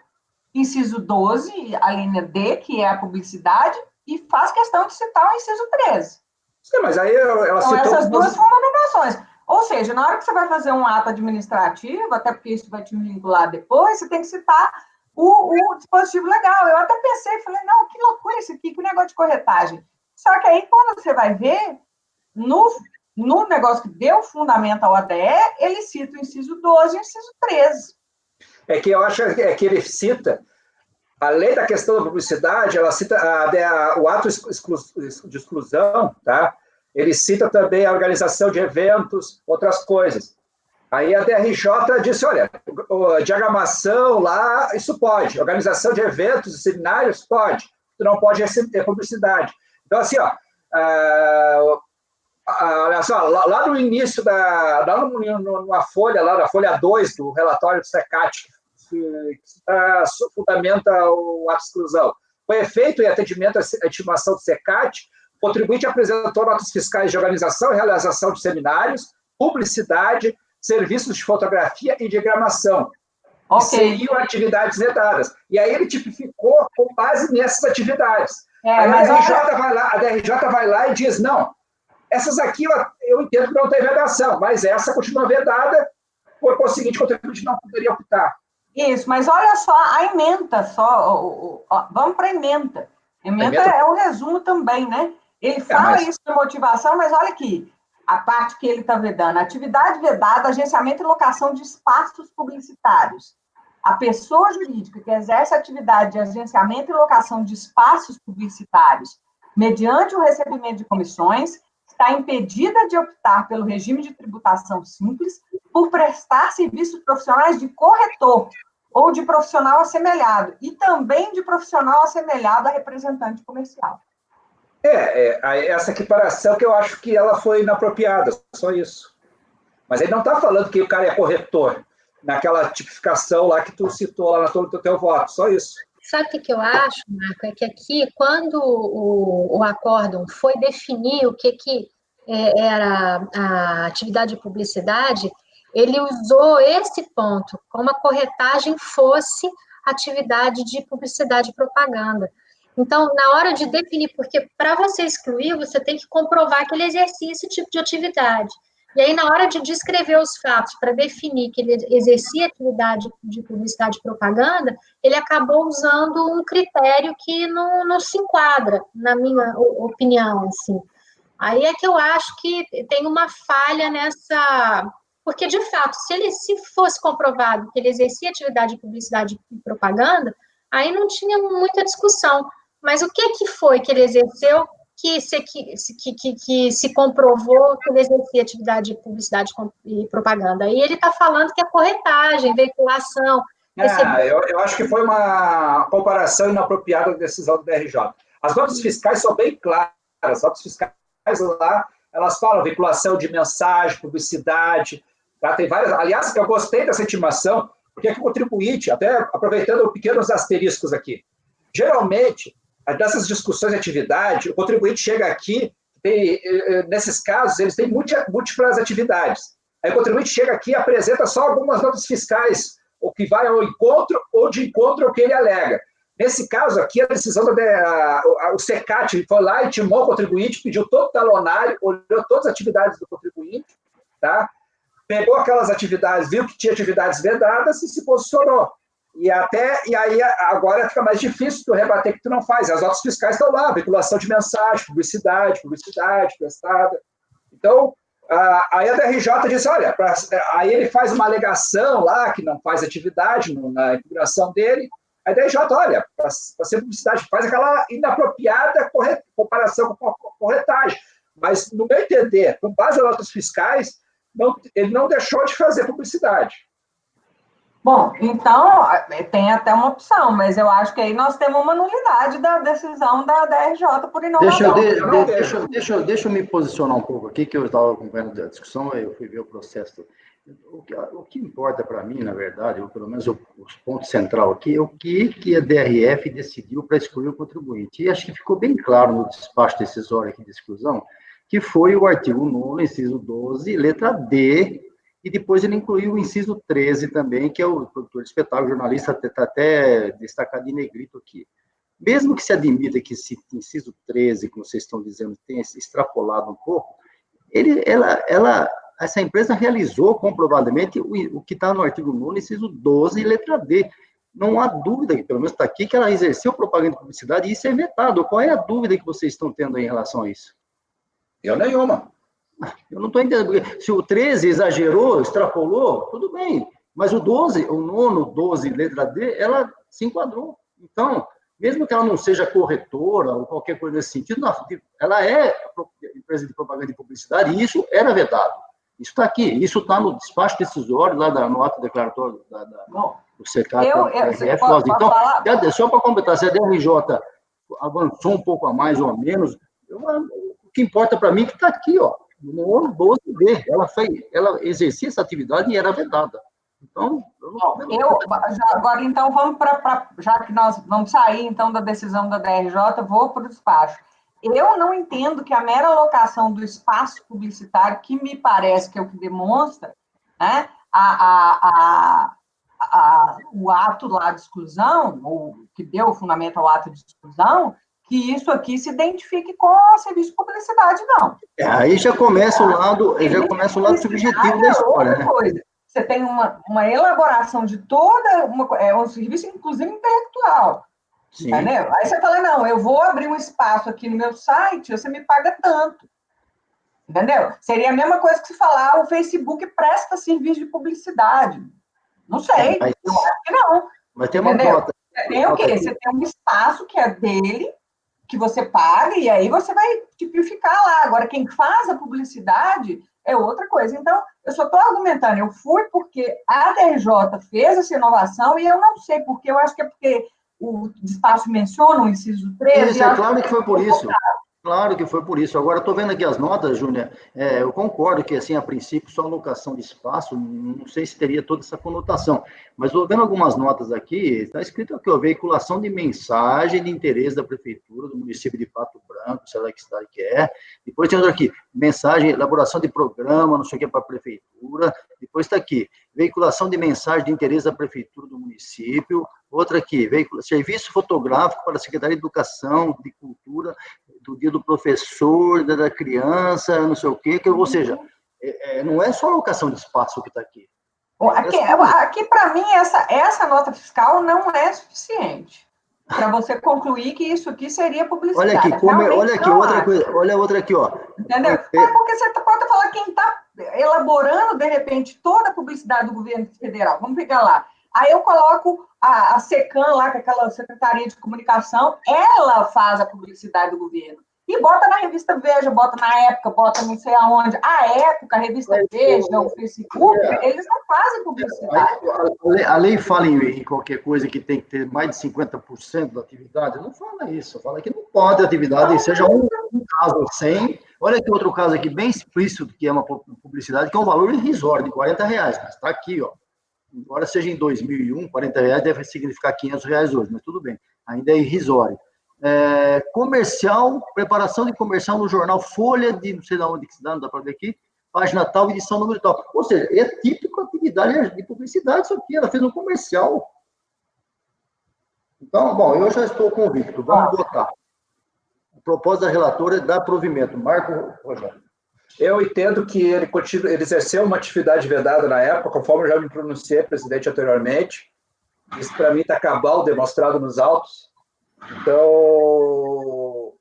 inciso 12, a linha D, que é a publicidade, e faz questão de citar o inciso 13. Sim, mas aí ela citou... Então, essas duas fundamentações. Ou seja, na hora que você vai fazer um ato administrativo, até porque isso vai te vincular depois, você tem que citar o dispositivo legal. Eu até pensei, falei, não, que loucura isso aqui, que negócio de corretagem. Só que aí, quando você vai ver, no negócio que deu fundamento ao ADE, ele cita o inciso 12 e o inciso 13. É que eu acho que ele cita, além da questão da publicidade, ela cita o ato de exclusão, tá? Ele cita também a organização de eventos, outras coisas. Aí a DRJ disse, olha, diagramação lá, isso pode. Organização de eventos e seminários, pode. Tu não pode ter publicidade. Então, assim, olha só, lá no início, numa folha, lá na folha 2 do relatório do SECAT, que fundamenta o ato de exclusão. Foi efeito e atendimento à estimação do SECAT, o contribuinte apresentou notas fiscais de organização e realização de seminários, publicidade, serviços de fotografia e diagramação. Okay. Seriam atividades vedadas. E aí ele tipificou com base nessas atividades. Aí a DRJ vai lá e diz, não, essas aqui eu entendo que não tem vedação, mas essa continua vedada, por conseguinte, o contribuinte não poderia optar. Isso, mas olha só, a ementa, vamos para a ementa. Ementa é um resumo também, né? Ele fala isso da motivação, mas olha aqui, a parte que ele está vedando. Atividade vedada, agenciamento e locação de espaços publicitários. A pessoa jurídica que exerce a atividade de agenciamento e locação de espaços publicitários mediante o recebimento de comissões está impedida de optar pelo regime de tributação simples por prestar serviços profissionais de corretor ou de profissional assemelhado, e também de profissional assemelhado a representante comercial. Essa equiparação que eu acho que ela foi inapropriada, só isso. Mas ele não está falando que o cara é corretor, naquela tipificação lá que tu citou lá no teu voto, só isso. Sabe o que eu acho, Marco? É que aqui, quando o acórdão foi definir o que era a atividade de publicidade, ele usou esse ponto, como a corretagem fosse atividade de publicidade e propaganda. Então, na hora de definir, porque para você excluir, você tem que comprovar que ele exercia esse tipo de atividade. E aí, na hora de descrever os fatos, para definir que ele exercia atividade de publicidade e propaganda, ele acabou usando um critério que não se enquadra, na minha opinião, assim. Aí é que eu acho que tem uma falha nessa... Porque, de fato, se fosse comprovado que ele exercia atividade de publicidade e propaganda, aí não tinha muita discussão. Mas o que foi que ele exerceu que se comprovou que ele exercia atividade de publicidade e propaganda? Aí ele está falando que é corretagem, veiculação... Eu acho que foi uma comparação inapropriada da decisão do DRJ. As notas fiscais são bem claras. As notas fiscais lá, elas falam veiculação de mensagem, publicidade, tá? Tem várias. Aliás, eu gostei dessa intimação, porque é que o contribuinte, até aproveitando pequenos asteriscos aqui, geralmente, dessas discussões de atividade, o contribuinte chega aqui, nesses casos, eles têm múltiplas atividades. Aí o contribuinte chega aqui e apresenta só algumas notas fiscais, o que vai ao encontro ou de encontro ao que ele alega. Nesse caso aqui, a decisão o SECAT foi lá e intimou o contribuinte, pediu todo o talonário, olhou todas as atividades do contribuinte, tá? Pegou aquelas atividades, viu que tinha atividades vedadas e se posicionou. E aí agora fica mais difícil tu rebater que tu não faz. As notas fiscais estão lá, veiculação de mensagem, publicidade prestada. Então, aí a DRJ diz, olha, aí ele faz uma alegação lá que não faz atividade na impugnação dele. A DRJ, olha, para ser publicidade, faz aquela inapropriada comparação com a corretagem. Mas, no meu entender, com base nas notas fiscais, ele não deixou de fazer publicidade. Bom, então, tem até uma opção, mas eu acho que aí nós temos uma nulidade da decisão da DRJ por inovação. Deixa eu me posicionar um pouco aqui, que eu estava acompanhando a discussão, eu fui ver o processo. O que importa para mim, na verdade, ou pelo menos o ponto central aqui, é o que a DRF decidiu para excluir o contribuinte. E acho que ficou bem claro no despacho decisório aqui de exclusão, que foi o artigo 9º, inciso 12, letra D, e depois ele incluiu o inciso 13 também, que é o produtor de espetáculo, jornalista, está até destacado em negrito aqui. Mesmo que se admita que esse inciso 13, como vocês estão dizendo, tenha extrapolado um pouco, essa empresa realizou comprovadamente o que está no artigo 9º, inciso 12, letra D. Não há dúvida, que pelo menos está aqui, que ela exerceu propaganda e publicidade, e isso é vetado. Qual é a dúvida que vocês estão tendo em relação a isso? Eu nenhuma. Eu não estou entendendo. Se o 13 exagerou, extrapolou, tudo bem. Mas o 12, o 9º, 12, letra D, ela se enquadrou. Então, mesmo que ela não seja corretora ou qualquer coisa nesse sentido, ela é empresa de propaganda e publicidade, e isso era vedado. Isso está aqui, isso está no despacho decisório, lá no ato declaratório do SECAT. Então, só para completar, se a DRJ avançou um pouco a mais ou a menos, o que importa para mim é que está aqui, ó, no 12D, ela exercia essa atividade e era vedada. Então, agora, então, vamos já que nós vamos sair, então, da decisão da DRJ, vou para o despacho. Eu não entendo que a mera alocação do espaço publicitário, que me parece que é o que demonstra, né, o ato lá de exclusão, ou que deu fundamento ao ato de exclusão, que isso aqui se identifique com o serviço de publicidade, não. Aí já começa o lado subjetivo da história, né? Coisa. Você tem uma elaboração de toda um serviço, inclusive intelectual. Sim. Entendeu? Aí você fala, não, eu vou abrir um espaço aqui no meu site, você me paga tanto. Entendeu? Seria a mesma coisa que se falar, o Facebook presta serviço de publicidade. Não sei, eu acho que não. Mas tem uma nota. Tem o quê? Você tem um espaço que é dele, que você paga, e aí você vai tipificar lá. Agora, quem faz a publicidade é outra coisa. Então, eu só estou argumentando, eu fui porque a DRJ fez essa inovação, e eu não sei porque, eu acho que é porque o despacho menciona o inciso 13. Isso, é claro que foi por isso. Claro que foi por isso. Agora, estou vendo aqui as notas, Júnior, eu concordo que, assim, a princípio, só alocação de espaço, não sei se teria toda essa conotação, mas estou vendo algumas notas aqui, está escrito aqui, ó, veiculação de mensagem de interesse da prefeitura, do município de Pato Branco, sei lá que cidade que é, depois tem outra aqui, mensagem, elaboração de programa, não sei o que, para a prefeitura, depois está aqui, veiculação de mensagem de interesse da prefeitura do município, outra aqui, serviço fotográfico para a Secretaria de Educação, de Cultura, do dia do professor, da criança, não sei o quê, ou seja, não é só a alocação de espaço que está aqui. Aqui para mim, essa nota fiscal não é suficiente para você concluir que isso aqui seria publicidade. Olha aqui, outra coisa, olha outra aqui, ó. Entendeu? Porque você pode falar quem está elaborando, de repente, toda a publicidade do governo federal. Vamos pegar lá. Aí eu coloco a SECAM lá, que é aquela Secretaria de Comunicação, ela faz a publicidade do governo. E bota na revista Veja, bota na Época, bota não sei aonde. A Época, a revista Veja, o Facebook, eles não fazem publicidade. A lei fala em qualquer coisa que tem que ter mais de 50% da atividade, não fala isso, fala que não pode atividade, seja um caso 100. Olha aqui outro caso aqui, bem explícito, que é uma publicidade, que é um valor irrisório, de R$40, mas está aqui, ó. Embora seja em 2001, R$40 deve significar R$500 hoje, mas tudo bem, ainda é irrisório. Comercial, preparação de comercial no jornal Folha de, não sei de onde que se dá, não dá para ver aqui, página tal, edição número tal. Ou seja, é típico atividade de publicidade isso aqui, ela fez um comercial. Então, bom, eu já estou convicto, vamos votar. A proposta da relatora é dar provimento. Marco Rogério. Eu entendo que ele exerceu uma atividade vedada na época, conforme eu já me pronunciei, presidente, anteriormente. Isso, para mim, está cabal, demonstrado nos autos. Então,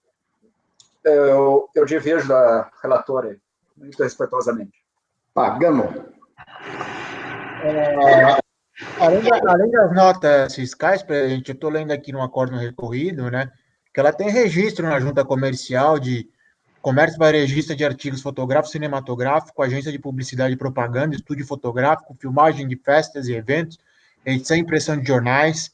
eu diverjo da relatora, muito respeitosamente. Pagano. Além das notas fiscais, eu estou lendo aqui no acordo recorrido, né, que ela tem registro na junta comercial de comércio varejista de artigos fotográficos, cinematográfico, agência de publicidade e propaganda, estúdio fotográfico, filmagem de festas e eventos, edição e impressão de jornais,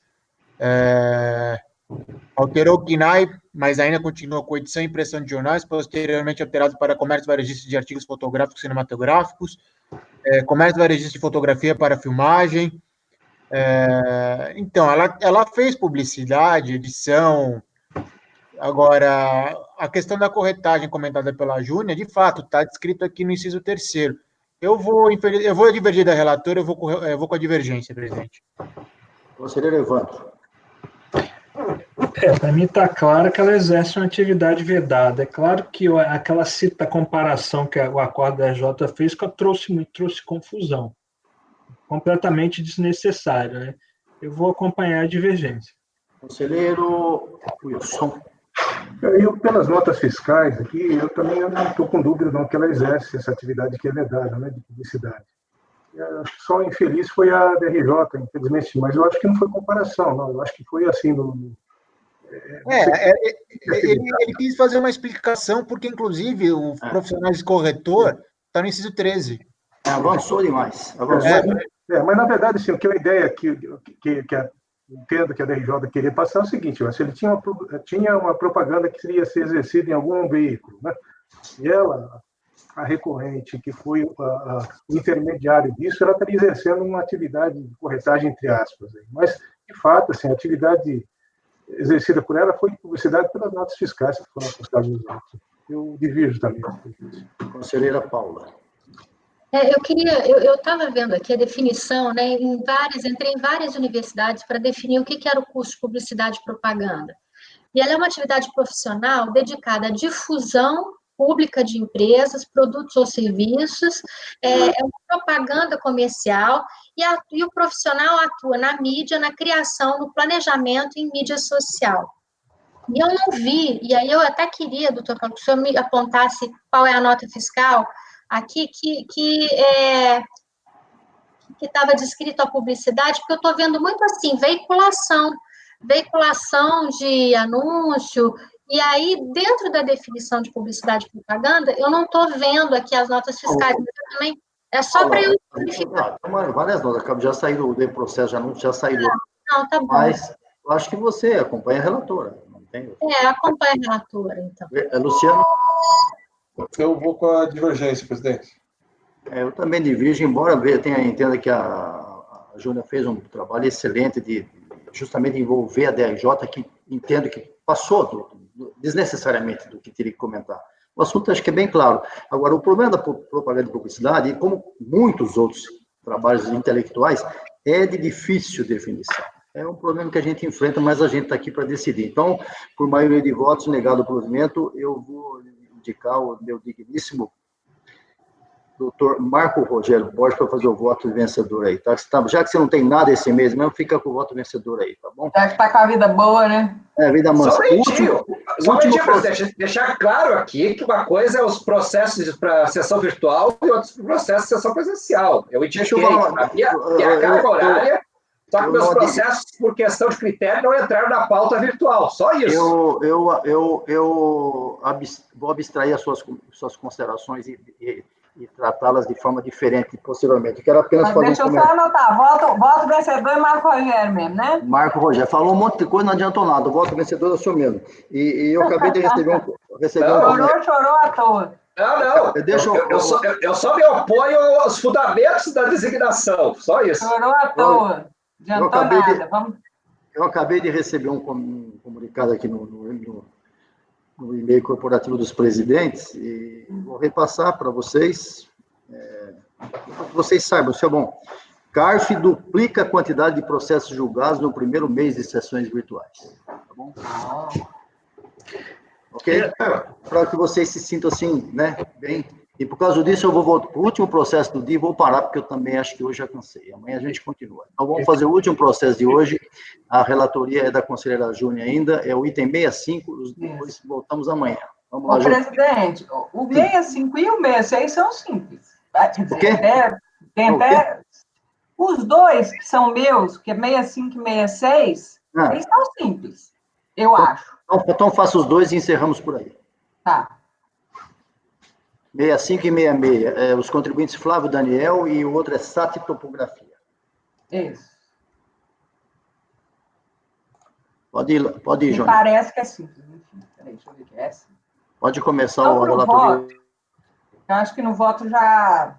alterou o CNAE, mas ainda continua com edição e impressão de jornais, posteriormente alterado para comércio varejista de artigos fotográficos e cinematográficos, comércio varejista de fotografia para filmagem. Então, ela fez publicidade, edição. Agora, a questão da corretagem comentada pela Júnia, de fato, está descrito aqui no inciso 3º. Eu vou divergir da relatora, eu vou com a divergência, presidente. Conselheiro Evandro. Para mim está claro que ela exerce uma atividade vedada. É claro que aquela comparação que o acordo da RJ fez trouxe confusão. Completamente desnecessário, né? Eu vou acompanhar a divergência. Conselheiro Wilson. Pelas notas fiscais aqui, eu também não estou com dúvida não que ela exerce essa atividade que é vedada, né, de publicidade. Acho que só infeliz foi a DRJ, infelizmente, mas eu acho que não foi comparação, não. Eu acho que foi assim. Ele quis fazer uma explicação, porque, inclusive, o profissional de corretor está no inciso 13. Avançou demais. Mas, na verdade, assim, a ideia que entendo que a DRJ queria passar é o seguinte: se ele tinha uma propaganda que iria ser exercida em algum veículo, né? E ela, a recorrente, que foi o intermediário disso, ela estaria exercendo uma atividade de corretagem, entre aspas. Mas, de fato, assim, a atividade exercida por ela foi publicidade pelas notas fiscais que foram postadas nos autos. Eu divirjo também. Conselheira Paula. Eu estava vendo aqui a definição, né, entrei em várias universidades para definir o que era o curso de publicidade e propaganda. E ela é uma atividade profissional dedicada à difusão pública de empresas, produtos ou serviços, é uma propaganda comercial, e o profissional atua na mídia, na criação, no planejamento em mídia social. E eu não vi, e aí eu até queria, doutor Paulo, que o senhor me apontasse qual é a nota fiscal aqui, que estava descrito a publicidade, porque eu estou vendo muito assim, veiculação de anúncio, e aí, dentro da definição de publicidade e propaganda, eu não estou vendo aqui as notas fiscais, mas também é só para eu verificar. Várias notas, já saiu do processo de anúncio, já saiu. Não, tá bom. Mas eu acho que você acompanha a relatora. Acompanha a relatora, então. Luciano? Eu vou com a divergência, presidente. Eu também divirjo, embora entenda que a Júlia fez um trabalho excelente de justamente envolver a DRJ, que entendo que passou desnecessariamente do que teria que comentar. O assunto acho que é bem claro. Agora, o problema da propaganda e publicidade, e como muitos outros trabalhos intelectuais, é de difícil definição. É um problema que a gente enfrenta, mas a gente está aqui para decidir. Então, por maioria de votos, negado o provimento, eu vou indicar o meu digníssimo doutor Marco Rogério Borges para fazer o voto vencedor aí, tá? Já que você não tem nada esse mês mesmo, fica com o voto vencedor aí, tá bom? Já que tá com a vida boa, né? Vida mansa. Só um momentinho, presidente. Deixar claro aqui que uma coisa é os processos para sessão virtual e outros processos de sessão presencial. Eu indiquei a carga horária, só que meus processos, por questão de critério, não entraram na pauta virtual. Só isso. Eu vou abstrair as suas considerações e tratá-las de forma diferente, possivelmente. Quero apenas fazer deixa eu só anotar. Voto vencedor é Marco Rogério mesmo, né? Marco Rogério. Falou um monte de coisa, não adiantou nada. O voto vencedor é o senhor mesmo. E eu acabei de receber Chorou à toa. Não. Eu só me oponho aos fundamentos da designação. Só isso. Chorou à toa. Adiantou nada. Eu acabei de receber um comunicado aqui no e-mail corporativo dos presidentes e vou repassar para vocês. Vocês saibam, isso é bom. CARF duplica a quantidade de processos julgados no primeiro mês de sessões virtuais. Tá bom? Ok? Para que vocês se sintam assim, né? Bem. E por causa disso, eu vou voltar para o último processo do dia e vou parar, porque eu também acho que hoje já cansei. Amanhã a gente continua. Então, vamos fazer o último processo de hoje. A relatoria é da conselheira Júnia ainda, é o item 65, depois voltamos amanhã. Vamos lá, Júnia. Presidente, o 65 e o 66 são simples. O quê? Os dois que são meus, que é 65 e 66, eles são simples, eu acho. Então, faça os dois e encerramos por aí. Tá. 65 e 66, os contribuintes Flávio Daniel e o outro é SAT Topografia. Isso. Pode ir, João. Parece que é simples. Peraí, deixa eu ver que é assim. Pode começar o relatório. Eu acho que no voto já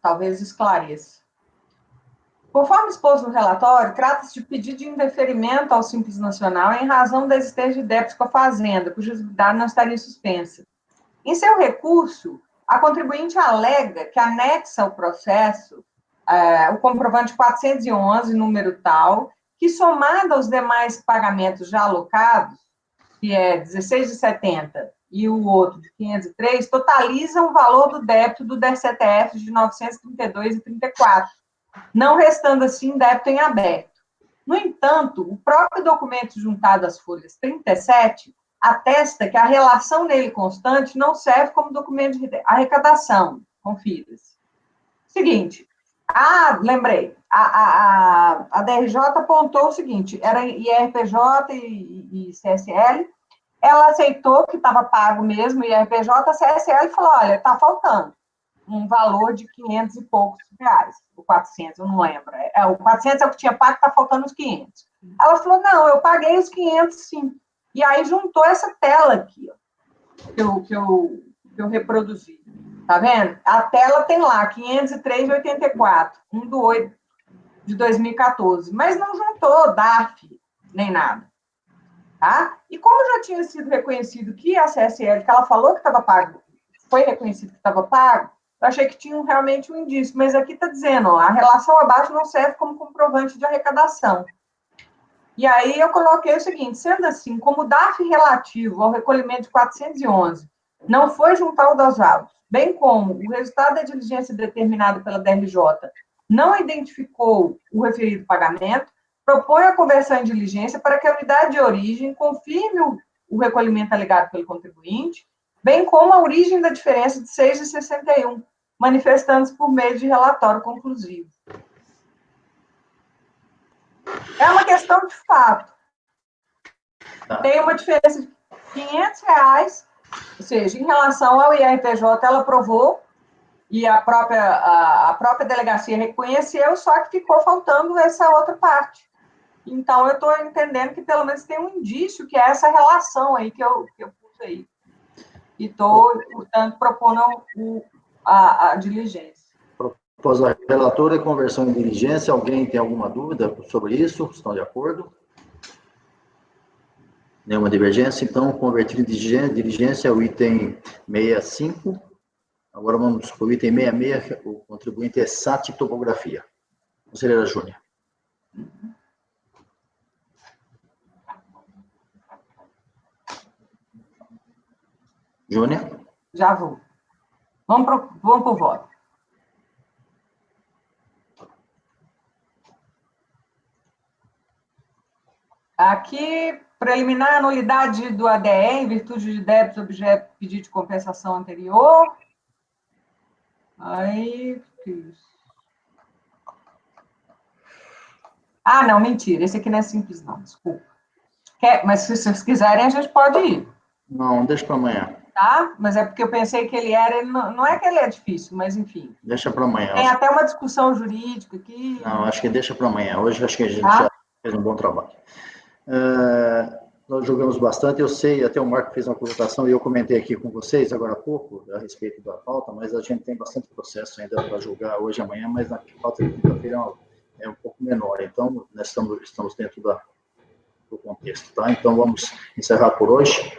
talvez esclareça. Conforme exposto no relatório, trata-se de pedido de indeferimento ao Simples Nacional em razão da existência de débitos com a Fazenda, cuja exigibilidade não estaria suspensa. Em seu recurso, a contribuinte alega que anexa ao processo o comprovante 411, número tal, que somado aos demais pagamentos já alocados, que é 16,70 e o outro de 503, totalizam o valor do débito do DCTF de 932,34, não restando assim débito em aberto. No entanto, o próprio documento juntado às folhas 37 atesta que a relação nele constante não serve como documento de arrecadação. Confira-se. Seguinte, lembrei, a DRJ apontou o seguinte, era IRPJ e CSL, ela aceitou que estava pago mesmo, IRPJ, a CSL falou, olha, está faltando um valor de 500 e poucos reais, o 400, eu não lembro, o 400 é o que tinha pago, está faltando os 500. Ela falou, não, eu paguei os 500 sim. E aí juntou essa tela aqui, ó, que eu reproduzi. Tá vendo? A tela tem lá 503,84, 1 do 8 de 2014, mas não juntou DARF nem nada. Tá? E como já tinha sido reconhecido que a CSL, que ela falou que estava pago, foi reconhecido que estava pago, eu achei que tinha realmente um indício, mas aqui está dizendo, ó, a relação abaixo não serve como comprovante de arrecadação. E aí eu coloquei o seguinte, sendo assim, como o DARF relativo ao recolhimento de 411 não foi junto ao dos autos, bem como o resultado da diligência determinado pela DRJ não identificou o referido pagamento, propõe a conversão em diligência para que a unidade de origem confirme o recolhimento alegado pelo contribuinte, bem como a origem da diferença de 6,61, manifestando-se por meio de relatório conclusivo. É uma questão de fato. Tem uma diferença de R$500, ou seja, em relação ao IRPJ, ela aprovou, e a própria delegacia reconheceu, só que ficou faltando essa outra parte. Então, eu estou entendendo que pelo menos tem um indício que é essa relação aí que eu pus aí. E estou, portanto, propondo a diligência. Após a relatora e conversão em diligência, alguém tem alguma dúvida sobre isso? Estão de acordo? Nenhuma divergência? Então, convertido em diligência, o item 65. Agora vamos para o item 66, o contribuinte é SAT Topografia. Conselheira Júnia. Júnia? Já vou. Vamos para o voto. Aqui, preliminar anulidade do ADE em virtude de débitos objeto pedido de compensação anterior. Aí... Ah, não, mentira. Esse aqui não é simples, não. Desculpa. Mas se vocês quiserem, a gente pode ir. Não, deixa para amanhã. Tá? Mas é porque eu pensei que ele era... Não é que ele é difícil, mas enfim. Deixa para amanhã. Tem até uma discussão jurídica aqui. Não, acho que deixa para amanhã. Hoje acho que a gente já fez um bom trabalho. Nós jogamos bastante, eu sei, até o Marco fez uma colocação e eu comentei aqui com vocês agora há pouco, a respeito da pauta, mas a gente tem bastante processo ainda para julgar hoje e amanhã, mas na pauta de quinta-feira é um pouco menor, então nós estamos dentro do contexto, tá? Então vamos encerrar por hoje.